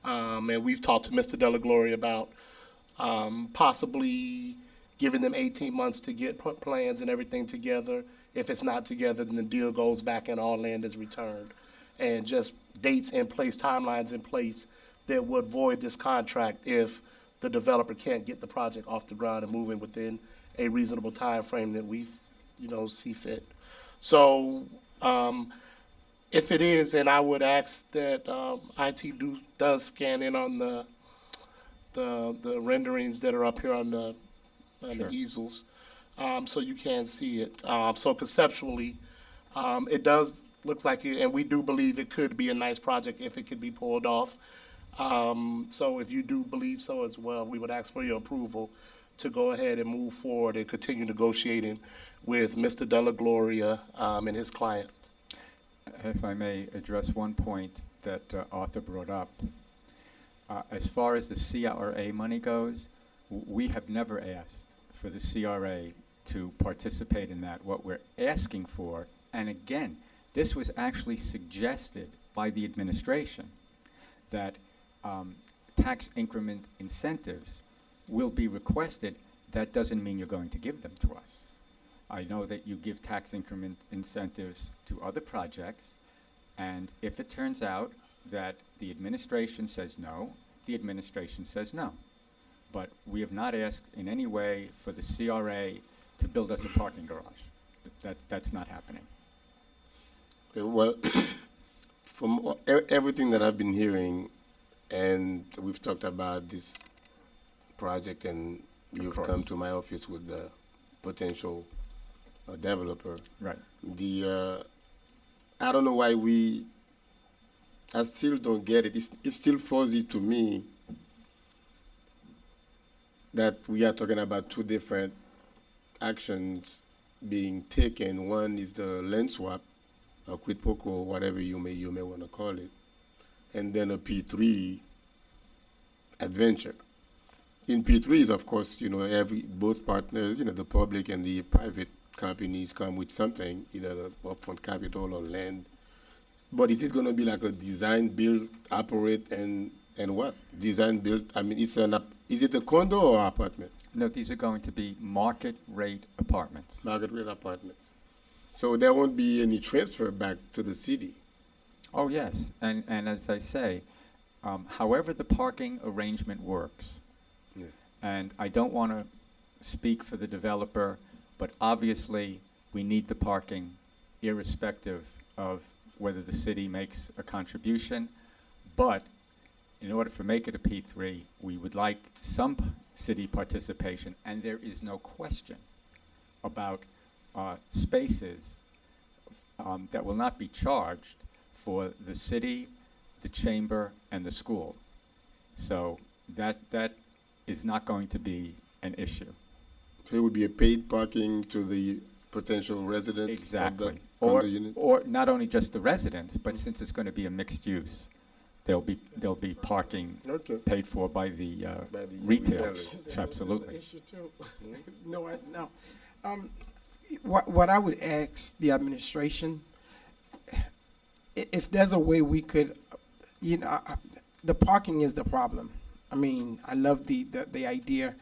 And we've talked to Mr. Delagore about possibly giving them 18 months to get plans and everything together. If it's not together, then the deal goes back and all land is returned. And just dates in place, timelines in place that would void this contract if the developer can't get the project off the ground and moving within a reasonable time frame that we, see fit. So, if it is, then I would ask that IT does scan in on the renderings that are up here on the easels, so you can see it. So conceptually, it does look like it, and we do believe it could be a nice project if it could be pulled off. So if you do believe so as well, we would ask for your approval to go ahead and move forward and continue negotiating with Mr. Delagore and his client. If I may address one point that Arthur brought up. As far as the CRA money goes, we have never asked for the CRA to participate in that. What we're asking for, and again, this was actually suggested by the administration, that tax increment incentives will be requested. That doesn't mean you're going to give them to us. I know that you give tax increment incentives to other projects, and if it turns out that the administration says no, the administration says no. But we have not asked in any way for the CRA to build us a parking garage. That's not happening. Well, from everything that I've been hearing, and we've talked about this project, and you've come to my office with the potential developer. Right. I don't know why I still don't get it. It's still fuzzy to me that we are talking about two different actions being taken. One is the land swap, a quid pro quo, whatever you may want to call it, and then a P3 adventure. In P3s, of course, both partners, the public and the private companies come with something, either the upfront capital or land. But is it going to be like a design, build, operate, and what? Design, build, is it a condo or apartment? No, these are going to be market rate apartments. Market rate apartments. So there won't be any transfer back to the city. Oh, yes. And as I say, however the parking arrangement works, and I don't want to speak for the developer, but obviously we need the parking irrespective of whether the city makes a contribution. But in order to make it a P3, we would like some city participation, and there is no question about spaces that will not be charged for the city, the chamber, and the school. So that is not going to be an issue. So it would be a paid parking to the potential residents Exactly. of that condo unit? Or not only just the residents, but since it's going to be a mixed use, there'll be parking Okay. paid for by the By the retailers. retailers. Absolutely. Issue too. No, no. What I would ask the administration, if there's a way we could, the parking is the problem. I mean, I love the idea,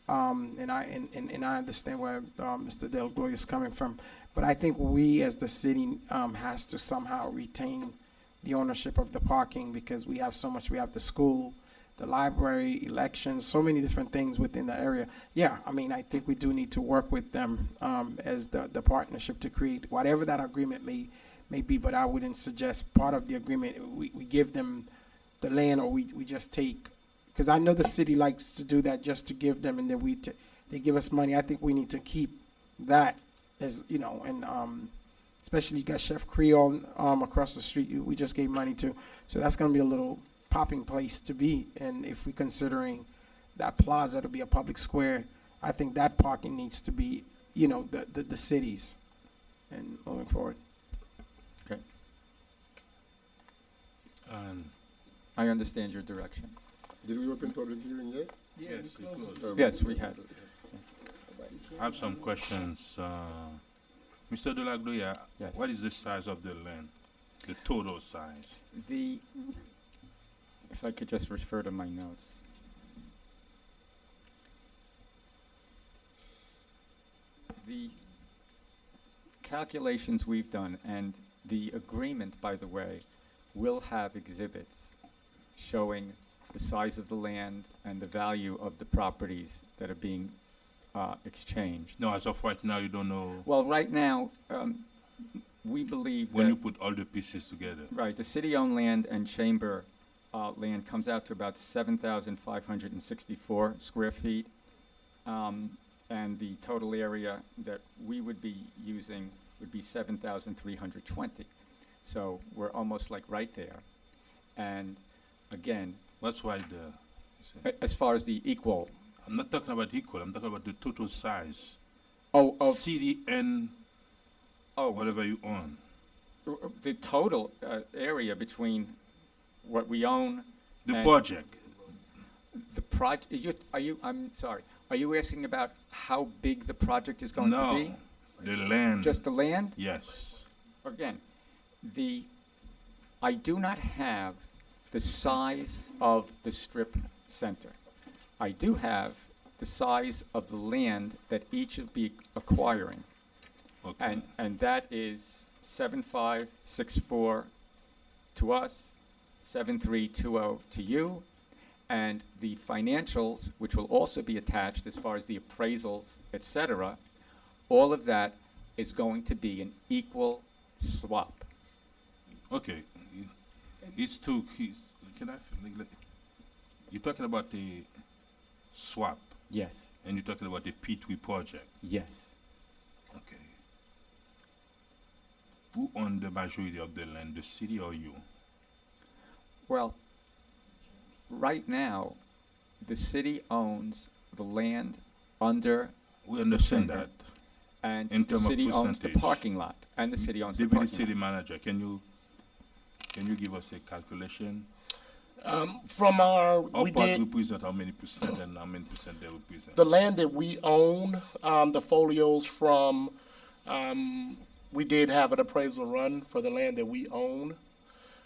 and I understand where Mr. Del Gloria is coming from, but I think we as the city has to somehow retain the ownership of the parking, because we have so much. We have the school, the library, elections, so many different things within the area. Yeah, I mean, I think we do need to work with them as the partnership to create whatever that agreement may be, but I wouldn't suggest part of the agreement, we give them the land, or we just take, because I know the city likes to do that, just to give them, and then they give us money. I think we need to keep that as, and especially you got Chef Creole across the street, we just gave money to, so that's going to be a little popping place to be. And if we're considering that plaza to be a public square, I think that parking needs to be, the cities, and moving forward. Okay. I understand your direction. Did we open public hearing yet? Yes, we closed. Yes, we had. I have some questions. Mr. De La Gloria, Yes. what is the size of the land, the total size? If I could just refer to my notes. The calculations we've done, and the agreement, by the way, will have exhibits showing the size of the land and the value of the properties that are being exchanged. No, as of right now, you don't know. Well, right now, we believe When that you put all the pieces together. right, the city-owned land and chamber land comes out to about 7,564 square feet. And the total area that we would be using would be 7,320. So we're almost like right there. And again, What's why the? as far as the equal, I'm not talking about equal. I'm talking about the total size. oh, City and whatever you own. the total area between what we own. The and project. The project, I'm sorry, are you asking about how big the project is going to be? No, the land. Just the land? Yes. Again, I do not have the size of the strip center. I do have the size of the land that each will be acquiring. Okay. And that is 7,564 to us, 7,320 to you, and the financials, which will also be attached as far as the appraisals, et cetera, all of that is going to be an equal swap. Okay. You're talking about the swap. Yes. And you're talking about the P3 project. Yes. Okay. Who owns the majority of the land, the city or you? Well, right now, the city owns the land under. We understand the that. And In the terms of city owns the percentage. parking lot, and the city owns the Deputy parking City lot. Manager, can you give us a calculation? From our, Our we part did, represent how many percent and how many percent they represent? the land that we own, the folios from, we did have an appraisal run for the land that we own.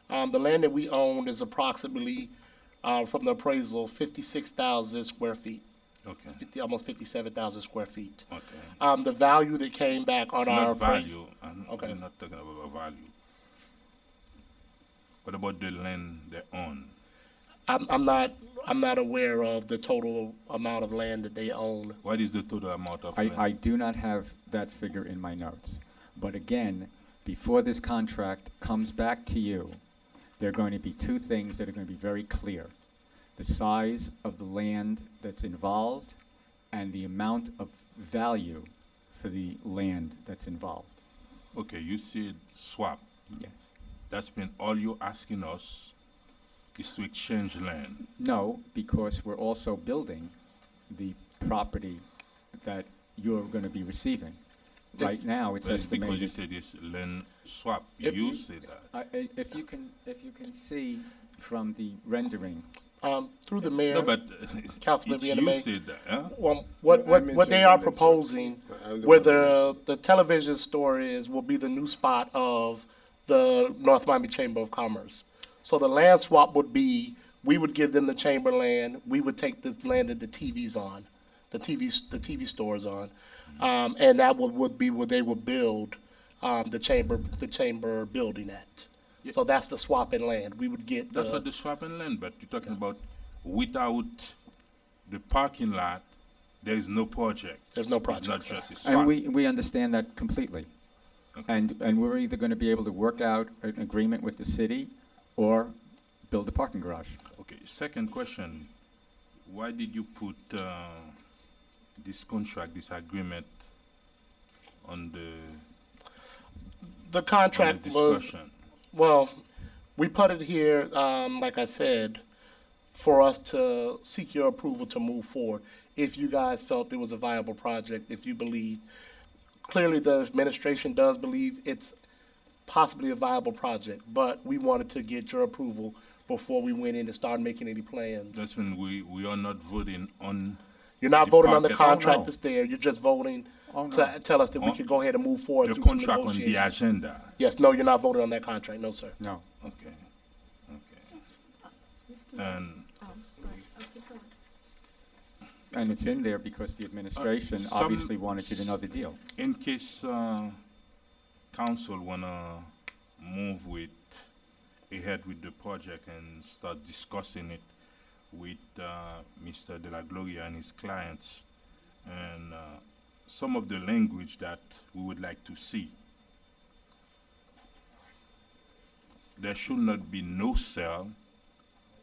The land that we own is approximately, from the appraisal, 56,000 square feet. Okay. Almost 57,000 square feet. Okay. The value that came back on our Not value. Okay. We're not talking about value. What about the land they own? I'm not aware of the total amount of land that they own. What is the total amount of I land? do not have that figure in my notes. But again, before this contract comes back to you, there are going to be two things that are going to be very clear. the size of the land that's involved and the amount of value for the land that's involved. Okay, you said swap. Yes. That's been all you're asking us is to exchange land. No, because we're also building the property that you're going to be receiving. Right now, it's That's because you estimated. said it's land swap. If You you- said that. If you can see from the rendering, Through the mayor, No, but Councilman it's Vienna you May. said that, huh? Well, I what mentioned- they I are mentioned- proposing, I'm the where one that the television store is, will be the new spot of the North Miami Chamber of Commerce. So the land swap would be, we would give them the chamber land, we would take the land that the TV's on, the TV store's on, and that would be where they would build the chamber building at. Yeah. So that's the swap in land. We would get That's what the swapping land, but you're talking about without the parking lot, there is no project. There's no It's project, not sir. just a swap. and we understand that completely. And we're either going to be able to work out an agreement with the city or build a parking garage. Okay, second question. Why did you put this contract, this agreement on The contract on the was, discussion? well, we put it here, like I said, for us to seek your approval to move forward. If you guys felt it was a viable project, if you believe, clearly the administration does believe it's possibly a viable project, but we wanted to get your approval before we went in and started making any plans. That's when we are not voting on. You're not voting on the parking- contract Oh, no. that's there, you're just voting Oh, to no. tell us that we On could go ahead and move forward The through some contract on the negotiations. agenda. Yes, no, you're not voting on that contract, no, sir. No. Okay, and And it's in there because the administration some- obviously wanted you to know the deal. in case council wanna move ahead with the project and start discussing it with Mr. De La Gloria and his clients, and some of the language that we would like to see. There should not be no sale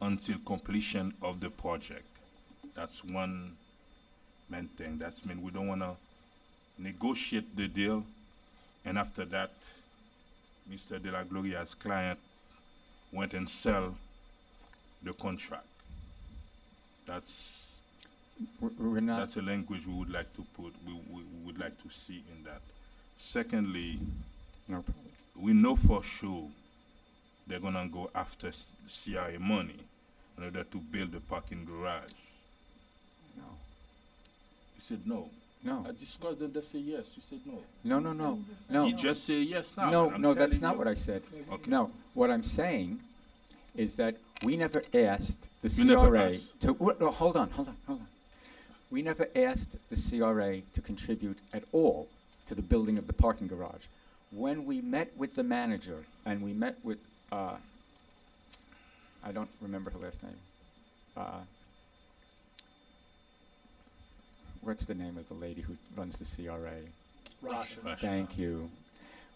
until completion of the project. That's one main thing. That's mean we don't wanna negotiate the deal, and after that, Mr. De La Gloria's client went and sell the contract. That's We're not. that's a language we would like to put. We would like to see in that. Secondly, No problem. we know for sure they're gonna go after CIA money in order to build a parking garage. No. You said no. No. I discussed them. They say yes. You said no. No. You just say yes now. No, and I'm no, that's telling not you. what I said. Okay. No, what I'm saying is that we never asked the You never CRA asked. to, no, hold on. We never asked the CRA to contribute at all to the building of the parking garage. When we met with the manager and we met with, I don't remember her last name. What's the name of the lady who runs the CRA? Rasha. Thank you.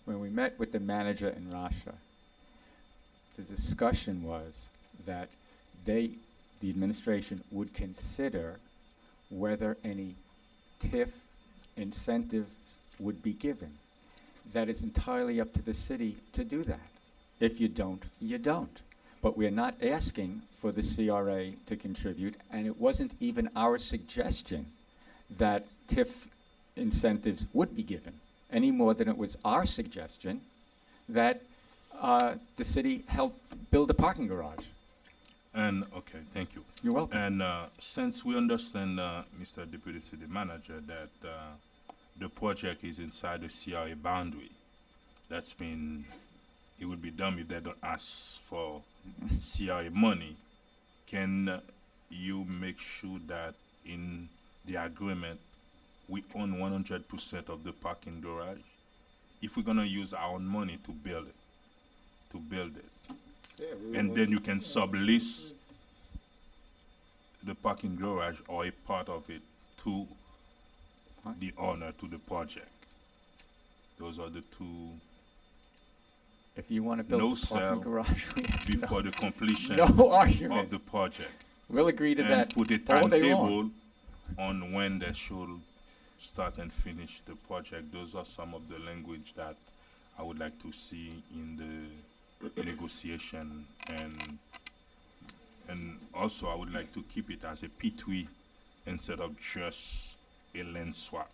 When we met with the manager in Russia, the discussion was that the administration would consider whether any TIF incentives would be given. That is entirely up to the city to do that. If you don't, you don't. But we're not asking for the CRA to contribute, and it wasn't even our suggestion that TIF incentives would be given, any more than it was our suggestion that the city help build a parking garage. And, okay, thank you. You're welcome. And since we understand, Mr. Deputy City Manager, that the project is inside the CRA boundary, that's mean it would be dumb if they don't ask for CRA money. Can you make sure that in the agreement we own 100% of the parking garage? If we're gonna use our own money to build it, and then you can sublease the parking garage or a part of it to the owner, to the project. Those are the two. If you want to build No a sale parking garage, we have before the completion no argument. of the project. We'll agree to and that put a all day timetable long. on when they should start and finish the project. Those are some of the language that I would like to see in the negotiation, and also I would like to keep it as a P3 instead of just a land swap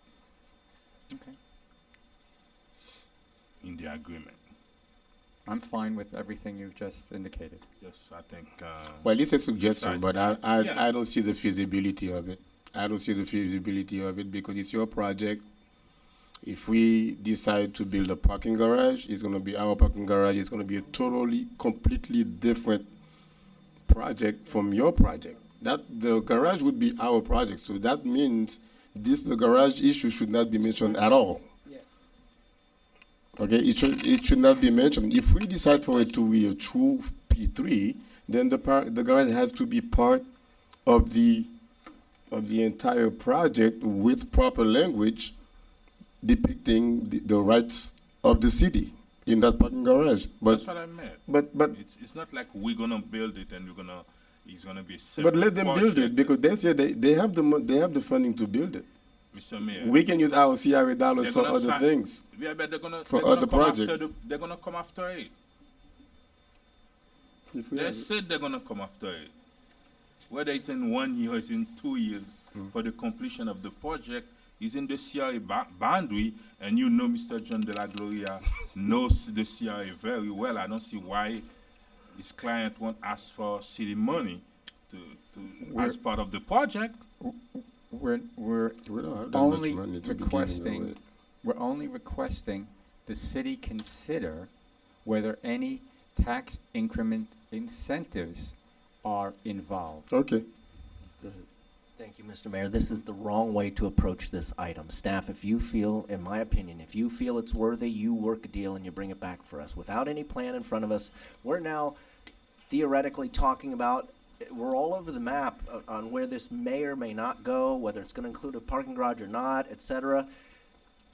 Okay. in the agreement. I'm fine with everything you've just indicated. Yes, I think. Well, it's a suggestion, besides but that- yeah. I don't see the feasibility of it. I don't see the feasibility of it because it's your project. If we decide to build a parking garage, it's going to be our parking garage. It's going to be a totally, completely different project from your project. That the garage would be our project, so that means the garage issue should not be mentioned at all. Okay, it should not be mentioned. If we decide for it to be a true P3, then the garage has to be part of the entire project with proper language depicting the rights of the city in that parking garage. But That's what I meant. but it's not like we're gonna build it and it's gonna be a but separate let them build project. it because they say they have the funding to build it. Mr. Mayor. We can use our CRA dollars They're for gonna other sign- things. Yeah, but they're gonna for they're gonna other come after projects. they're gonna come after it. If we They have- said they're gonna come after it. Whether it's in 1 year or it's in 2 years for the completion of the project is in the CRA boundary, and you know Mr. John De La Gloria knows the CRA very well. I don't see why his client won't ask for city money as part of the project. We're don't have that much only money to begin requesting, with. we're only requesting the city consider whether any tax increment incentives are involved. Okay. Thank you, Mr. Mayor. This is the wrong way to approach this item. Staff, if you feel, in my opinion, if you feel it's worthy, you work a deal and you bring it back for us. Without any plan in front of us, we're now theoretically talking about, we're all over the map on where this may or may not go, whether it's going to include a parking garage or not, et cetera.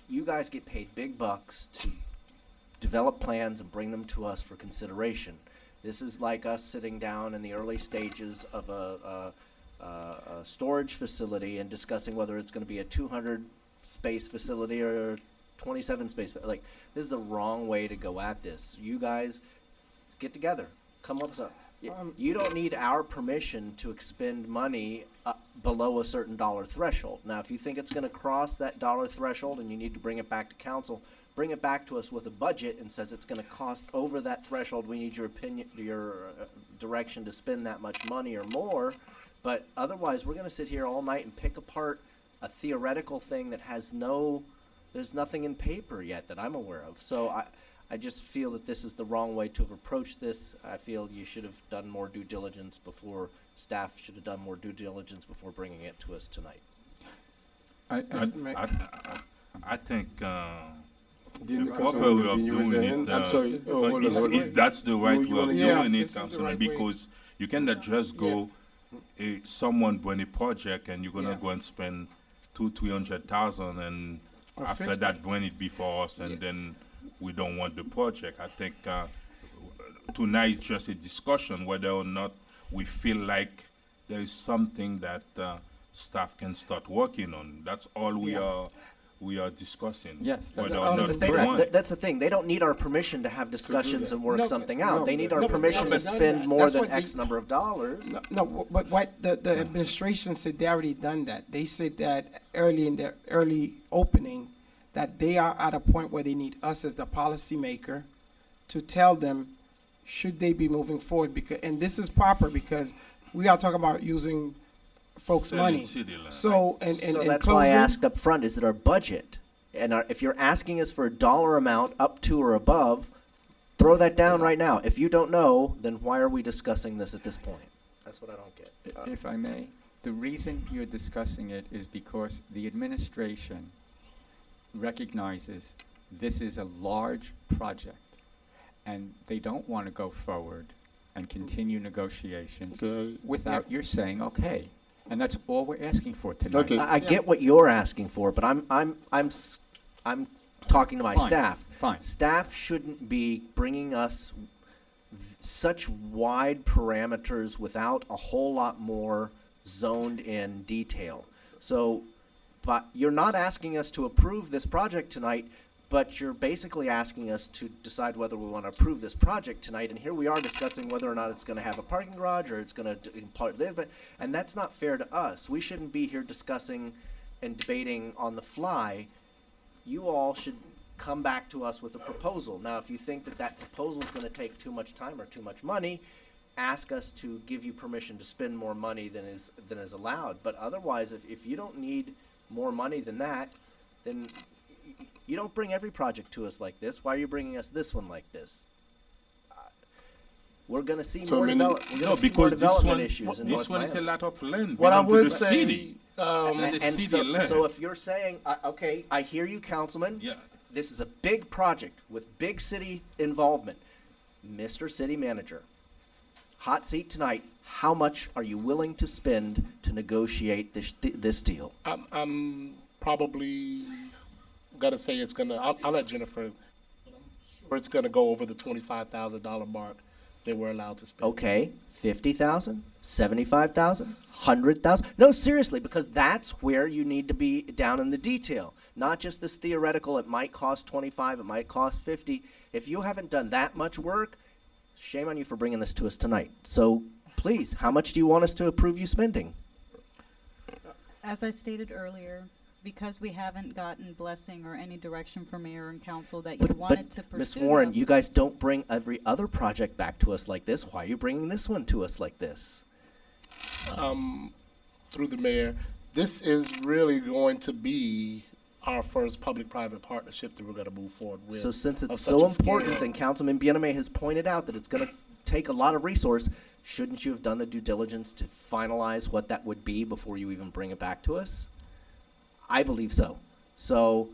You guys get paid big bucks to develop plans and bring them to us for consideration. This is like us sitting down in the early stages of a storage facility and discussing whether it's going to be a 200 space facility or a 27 space. Like, this is the wrong way to go at this. You guys get together, come up with a. You don't need our permission to expend money below a certain dollar threshold. Now, if you think it's going to cross that dollar threshold and you need to bring it back to council, bring it back to us with a budget and says it's going to cost over that threshold. We need your opinion, your direction to spend that much money or more. But otherwise, we're going to sit here all night and pick apart a theoretical thing that has there's nothing in paper yet that I'm aware of. So I just feel that this is the wrong way to have approached this. I feel you should have done more due diligence before, staff should have done more due diligence before bringing it to us tonight. I think Didn't the Councilman proper way of continue with doing the it hand? I'm sorry. Oh, hold on, hold on. is that's the right You way of wanna- doing Yeah, it, this is the Councilman, right way. because you cannot just go, someone bring a project and you're gonna Yeah. go and spend 200,000-300,000 and Or after 50. that bring it before us and then we don't want the project. I think tonight is just a discussion whether or not we feel like there is something that staff can start working on. That's all we are discussing. Yes, whether that's or not But we want. that's the thing. They don't need our permission to have discussions and work No, something no, out. They need our but- permission no, to but none of spend that. more That's than what X number of dollars. No, but what the administration said, they already done that. They said that early in their early opening, that they are at a point where they need us as the policymaker to tell them, should they be moving forward? Because, and this is proper because we are talking about using folks' Selling money. city land. So, and So in that's why I closing- asked up front, is it our budget? And if you're asking us for a dollar amount up to or above, throw that down right now. If you don't know, then why are we discussing this at this point? That's what I don't get. If I may, the reason you're discussing it is because the administration recognizes this is a large project, and they don't want to go forward and continue negotiations without your saying okay. And that's all we're asking for tonight. I get what you're asking for, but I'm talking to my Fine, staff. fine. Staff shouldn't be bringing us such wide parameters without a whole lot more zoned in detail. So, but you're not asking us to approve this project tonight, but you're basically asking us to decide whether we want to approve this project tonight. And here we are discussing whether or not it's going to have a parking garage or it's going to, and that's not fair to us. We shouldn't be here discussing and debating on the fly. You all should come back to us with a proposal. Now, if you think that that proposal is going to take too much time or too much money, ask us to give you permission to spend more money than is allowed. But otherwise, if you don't need more money than that, then you don't bring every project to us like this. Why are you bringing us this one like this? We're going to see more development issues in North one is a Miami. lot of land. What I belong to would the say, city. And city so, land. so if you're saying, okay, I hear you, Councilman. Yeah. This is a big project with big city involvement. Mr. City Manager, hot seat tonight. How much are you willing to spend to negotiate this deal? I'm probably gonna say it's gonna. I'll let Jennifer. Or it's gonna go over the $25,000 mark that we're allowed to spend. Okay, 50,000, 75,000, 100,000. No, seriously, because that's where you need to be down in the detail. Not just this theoretical. It might cost 25. It might cost 50. If you haven't done that much work, shame on you for bringing this to us tonight. So please, how much do you want us to approve you spending? As I stated earlier, because we haven't gotten blessing or any direction from mayor and council that you wanted to pursue. Ms. Warren, them. you guys don't bring every other project back to us like this. Why are you bringing this one to us like this? Through the mayor, this is really going to be our first public-private partnership that we're going to move forward with. So since of it's such so a scale. important, and Councilman Biename has pointed out that it's going to take a lot of resource, shouldn't you have done the due diligence to finalize what that would be before you even bring it back to us? I believe so. So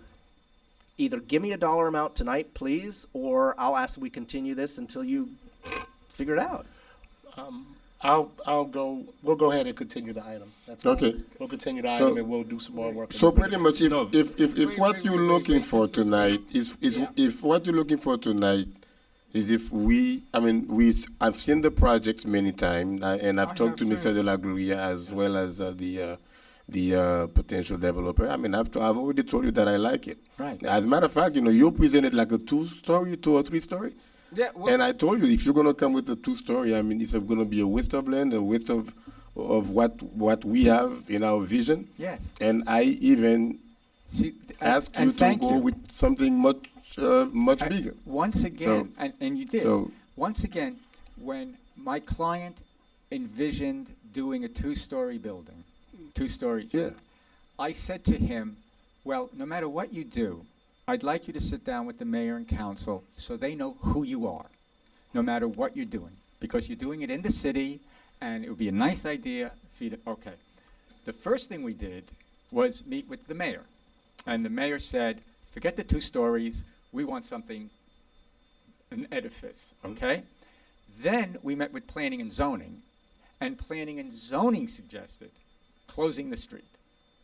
either give me a dollar amount tonight, please, or I'll ask that we continue this until you figure it out. We'll go ahead and continue the item. That's all. Okay. We'll continue the So- item and we'll do some more work. So pretty much, if what you're looking for tonight is if what you're looking for tonight is I've seen the projects many times, and I've talked to Mr. De La Gloria as well as the potential developer. I've already told you that I like it. Right. As a matter of fact, you presented like a two or three-story. Yeah, And I told you, if you're going to come with a two-story, it's going to be a waste of land, a waste of what we have in our vision. Yes. And I even asked you to go with something much bigger. Once again, So- and you did. so- Once again, when my client envisioned doing a two-story building, 2 stories, Yeah. I said to him, well, no matter what you do, I'd like you to sit down with the mayor and council so they know who you are, no matter what you're doing, because you're doing it in the city, and it would be a nice idea for you to, okay. The first thing we did was meet with the mayor, and the mayor said, forget the 2 stories, we want something, an edifice, okay? Then we met with planning and zoning suggested closing the street.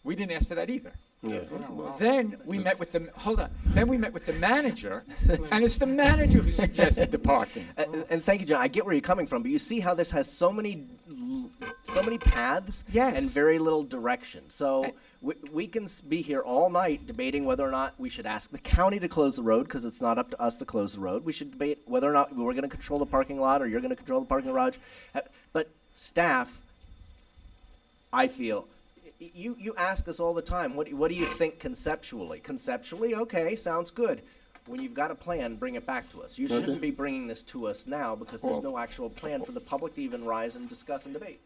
We didn't ask for that either. Yeah. Then we met with the, then we met with the manager, and it's the manager who suggested the parking. And thank you, John. I get where you're coming from, but you see how this has so many paths and very little direction. So we can be here all night debating whether or not we should ask the county to close the road because it's not up to us to close the road. We should debate whether or not we're going to control the parking lot or you're going to control the parking garage. But staff, I feel, you ask us all the time, what do you think conceptually? Conceptually, okay, sounds good. When you've got a plan, bring it back to us. You shouldn't be bringing this to us now because there's no actual plan for the public to even rise and discuss and debate.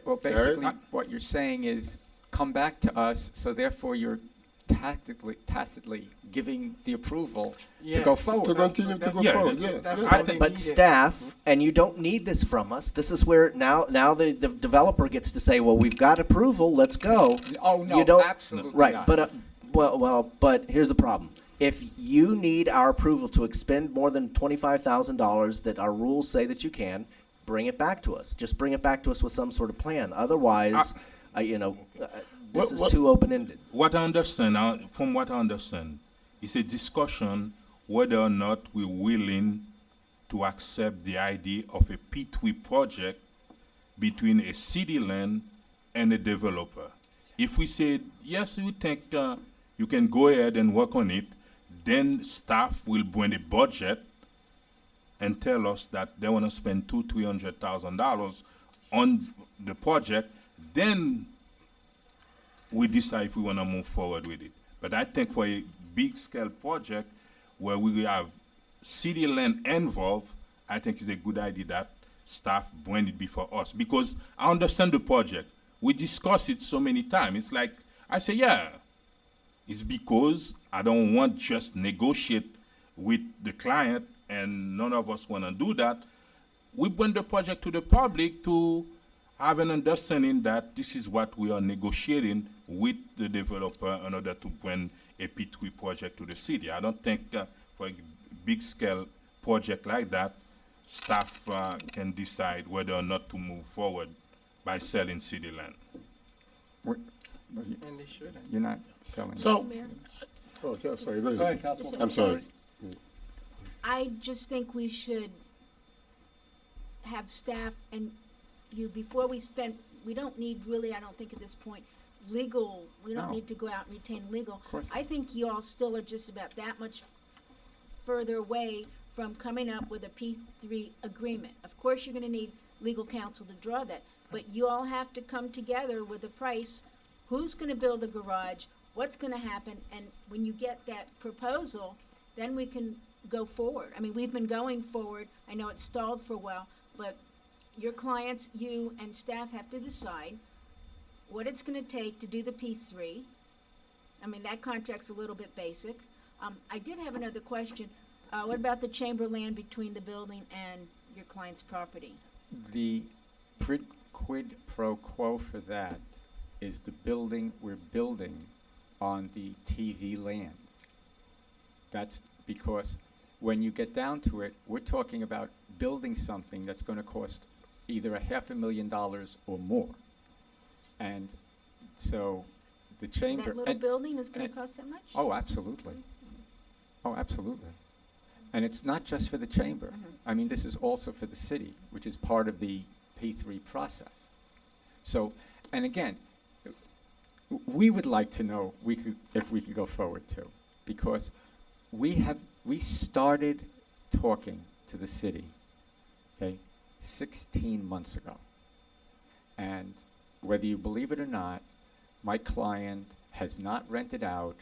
Well, basically, what you're saying is come back to us, so therefore you're tacitly giving the approval to go forward. To continue to go forward, yeah. But staff, and you don't need this from us. This is where now the developer gets to say, well, we've got approval, let's go. Oh, no, You don't- absolutely Right, not. but but here's the problem. If you need our approval to expend more than $25,000 that our rules say that you can, bring it back to us. Just bring it back to us with some sort of plan. Otherwise, this is too open-ended. What I understand, from what I understand, it's a discussion whether or not we're willing to accept the idea of a P3 project between a city land and a developer. If we say, yes, we think you can go ahead and work on it, then staff will bring a budget and tell us that they want to spend $200,000-300,000 on the project, then we decide if we want to move forward with it. But I think for a big scale project where we have city land involved, I think it's a good idea that staff bring it before us, because I understand the project. We discuss it so many times. It's like, I say, yeah, it's because I don't want just negotiate with the client and none of us want to do that. We bring the project to the public to have an understanding that this is what we are negotiating with the developer in order to bring a P3 project to the city. I don't think for a big scale project like that, staff can decide whether or not to move forward by selling city land. And they shouldn't. You're not selling. So, Oh, sorry, go Go ahead, Councilwoman. I'm sorry. I just think we should have staff and you, before we spend, we don't need really, I don't think at this point, legal, we don't No. need to go out and retain legal. course not. I think you all still are just about that much further away from coming up with a P3 agreement. Of course, you're gonna need legal counsel to draw that, but you all have to come together with a price. Who's gonna build the garage? What's gonna happen? And when you get that proposal, then we can go forward. I mean, we've been going forward. I know it's stalled for a while, but your clients, you and staff have to decide what it's gonna take to do the P3. I mean, that contract's a little bit basic. I did have another question. What about the chamber land between the building and your client's property? The quid pro quo for that is the building we're building on the TV land. That's because when you get down to it, we're talking about building something that's going to cost either $500,000 or more. And so the chamber. That little and- building is gonna and- cost that much? Oh, absolutely. Oh, absolutely. And it's not just for the chamber. I mean, this is also for the city, which is part of the P3 process. So, and again, we would like to know if we could go forward too, because we started talking to the city, okay, 16 months ago. And whether you believe it or not, my client has not rented out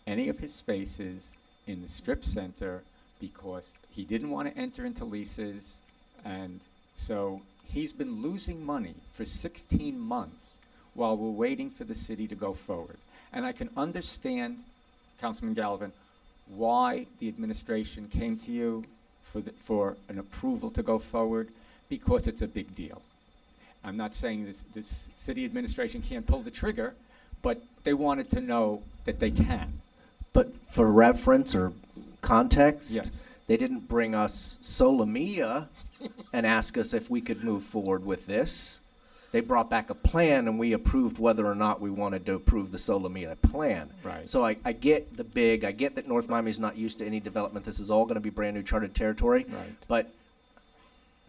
any of his spaces in the strip center because he didn't want to enter into leases, and so he's been losing money for 16 months while we're waiting for the city to go forward. And I can understand, Councilman Galvin, why the administration came to you for an approval to go forward, because it's a big deal. I'm not saying this city administration can't pull the trigger, but they wanted to know that they can. But for reference or context, Yes. they didn't bring us Solomia and ask us if we could move forward with this. They brought back a plan, and we approved whether or not we wanted to approve the Solomia plan. Right. So I get I get that North Miami is not used to any development. This is all going to be brand new charted territory. Right. But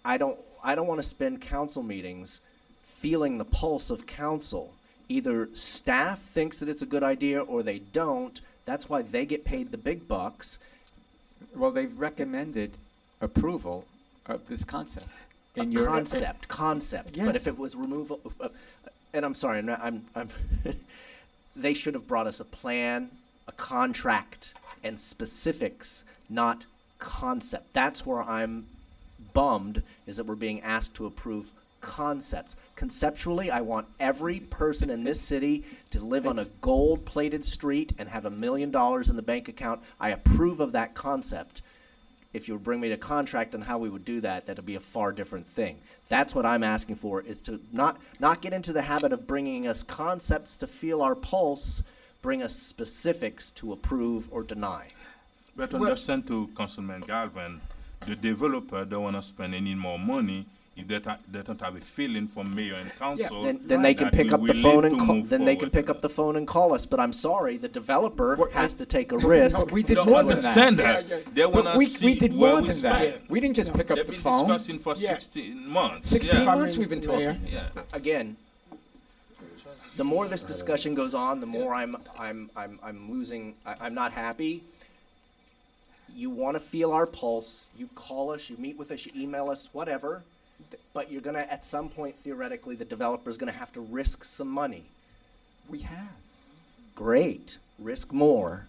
I don't want to spend council meetings feeling the pulse of council. Either staff thinks that it's a good idea or they don't. That's why they get paid the big bucks. Well, they've recommended approval of this concept. In Concept. Yes. But if it was removal, and I'm sorry, I'm they should have brought us a plan, a contract, and specifics, not concept. That's where I'm bummed, is that we're being asked to approve concepts. Conceptually, I want every person in this city to live on a gold-plated street and have $1 million in the bank account. I approve of that concept. If you would bring me to contract on how we would do that, that'd be a far different thing. That's what I'm asking for, is to not get into the habit of bringing us concepts to feel our pulse, bring us specifics to approve or deny. But understand to Councilman Galvin, the developer don't want to spend any more money if they don't have a feeling from mayor and council, Then they can that pick we up the willing phone to and call, move then they can forward. pick up the phone and call us, but I'm sorry, the developer has to take a risk. We did Don't more than understand that. that. They But wanna we see did where more we than that. spend. We didn't just pick up They've the been phone. discussing for 16 months. 16 Yeah. months we've been talking. Yeah. Again, the more this discussion goes on, the more I'm losing, I'm not happy. You wanna feel our pulse, you call us, you meet with us, you email us, whatever, but you're gonna, at some point theoretically, the developer's gonna have to risk some money. We have. Great, risk more.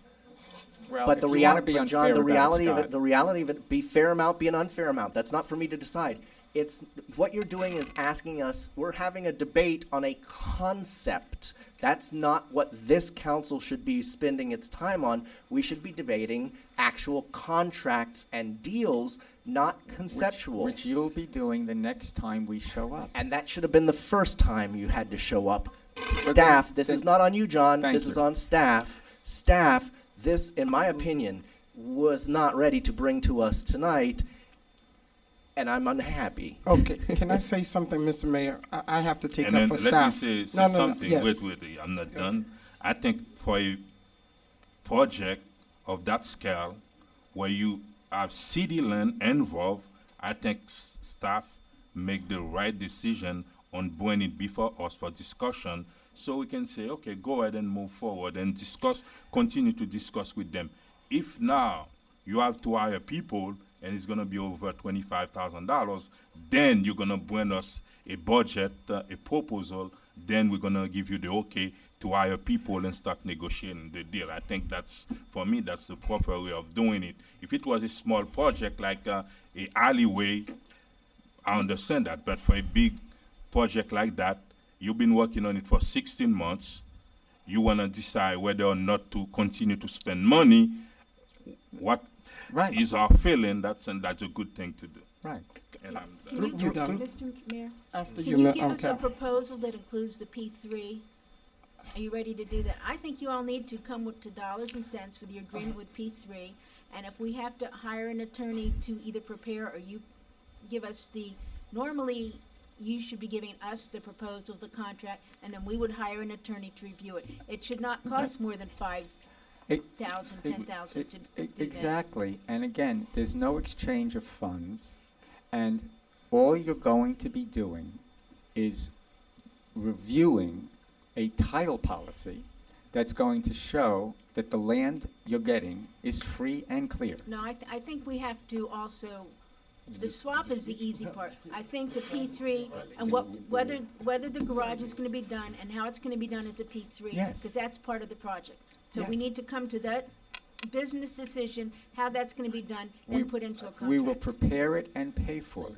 Well, But if the you wanna reality, be John, unfair the about it, reality of Scott. it, the reality of it, be fair amount, be an unfair amount. That's not for me to decide. It's, what you're doing is asking us, we're having a debate on a concept. That's not what this council should be spending its time on. We should be debating actual contracts and deals, not conceptual. Which you'll be doing the next time we show up. And that should have been the first time you had to show up. Staff, this is not on you, John, Thank this is you. on staff. Staff, this, in my opinion, was not ready to bring to us tonight, and I'm unhappy. Okay, can I say something, Mr. Mayor? I have to take And up then for let me staff. say No, something. yes. Wait, I'm not done. I think for a project of that scale, where you have city land involved, I think staff make the right decision on bringing it before us for discussion, so we can say, okay, go ahead and move forward and discuss, continue to discuss with them. If now you have to hire people and it's gonna be over $25,000, then you're gonna bring us a budget, a proposal, then we're gonna give you the okay to hire people and start negotiating the deal. I think that's, for me, that's the proper way of doing it. If it was a small project like a alleyway, I understand that, but for a big project like that, you've been working on it for 16 months, you wanna decide whether or not to continue to spend money, what is our feeling, that's a good thing to do. Right. And I'm Can done. you, done? Mr. Mayor, After can you, you Ma- give us a okay. proposal that includes the P3? Are you ready to do that? I think you all need to come to dollars and cents with your agreement with P3. And if we have to hire an attorney to either prepare or you give us normally you should be giving us the proposal of the contract, and then we would hire an attorney to review it. It should not cost more than $5,000, $10,000 to do that. Exactly. And again, there's no exchange of funds. And all you're going to be doing is reviewing a title policy that's going to show that the land you're getting is free and clear. No, I think we have to also, the swap is the easy part. I think the P3 and whether the garage is gonna be done and how it's gonna be done is a P3. Yes. Because that's part of the project. So we Yes. need to come to that business decision, how that's gonna be done, then put into a contract. We will prepare it and pay for it.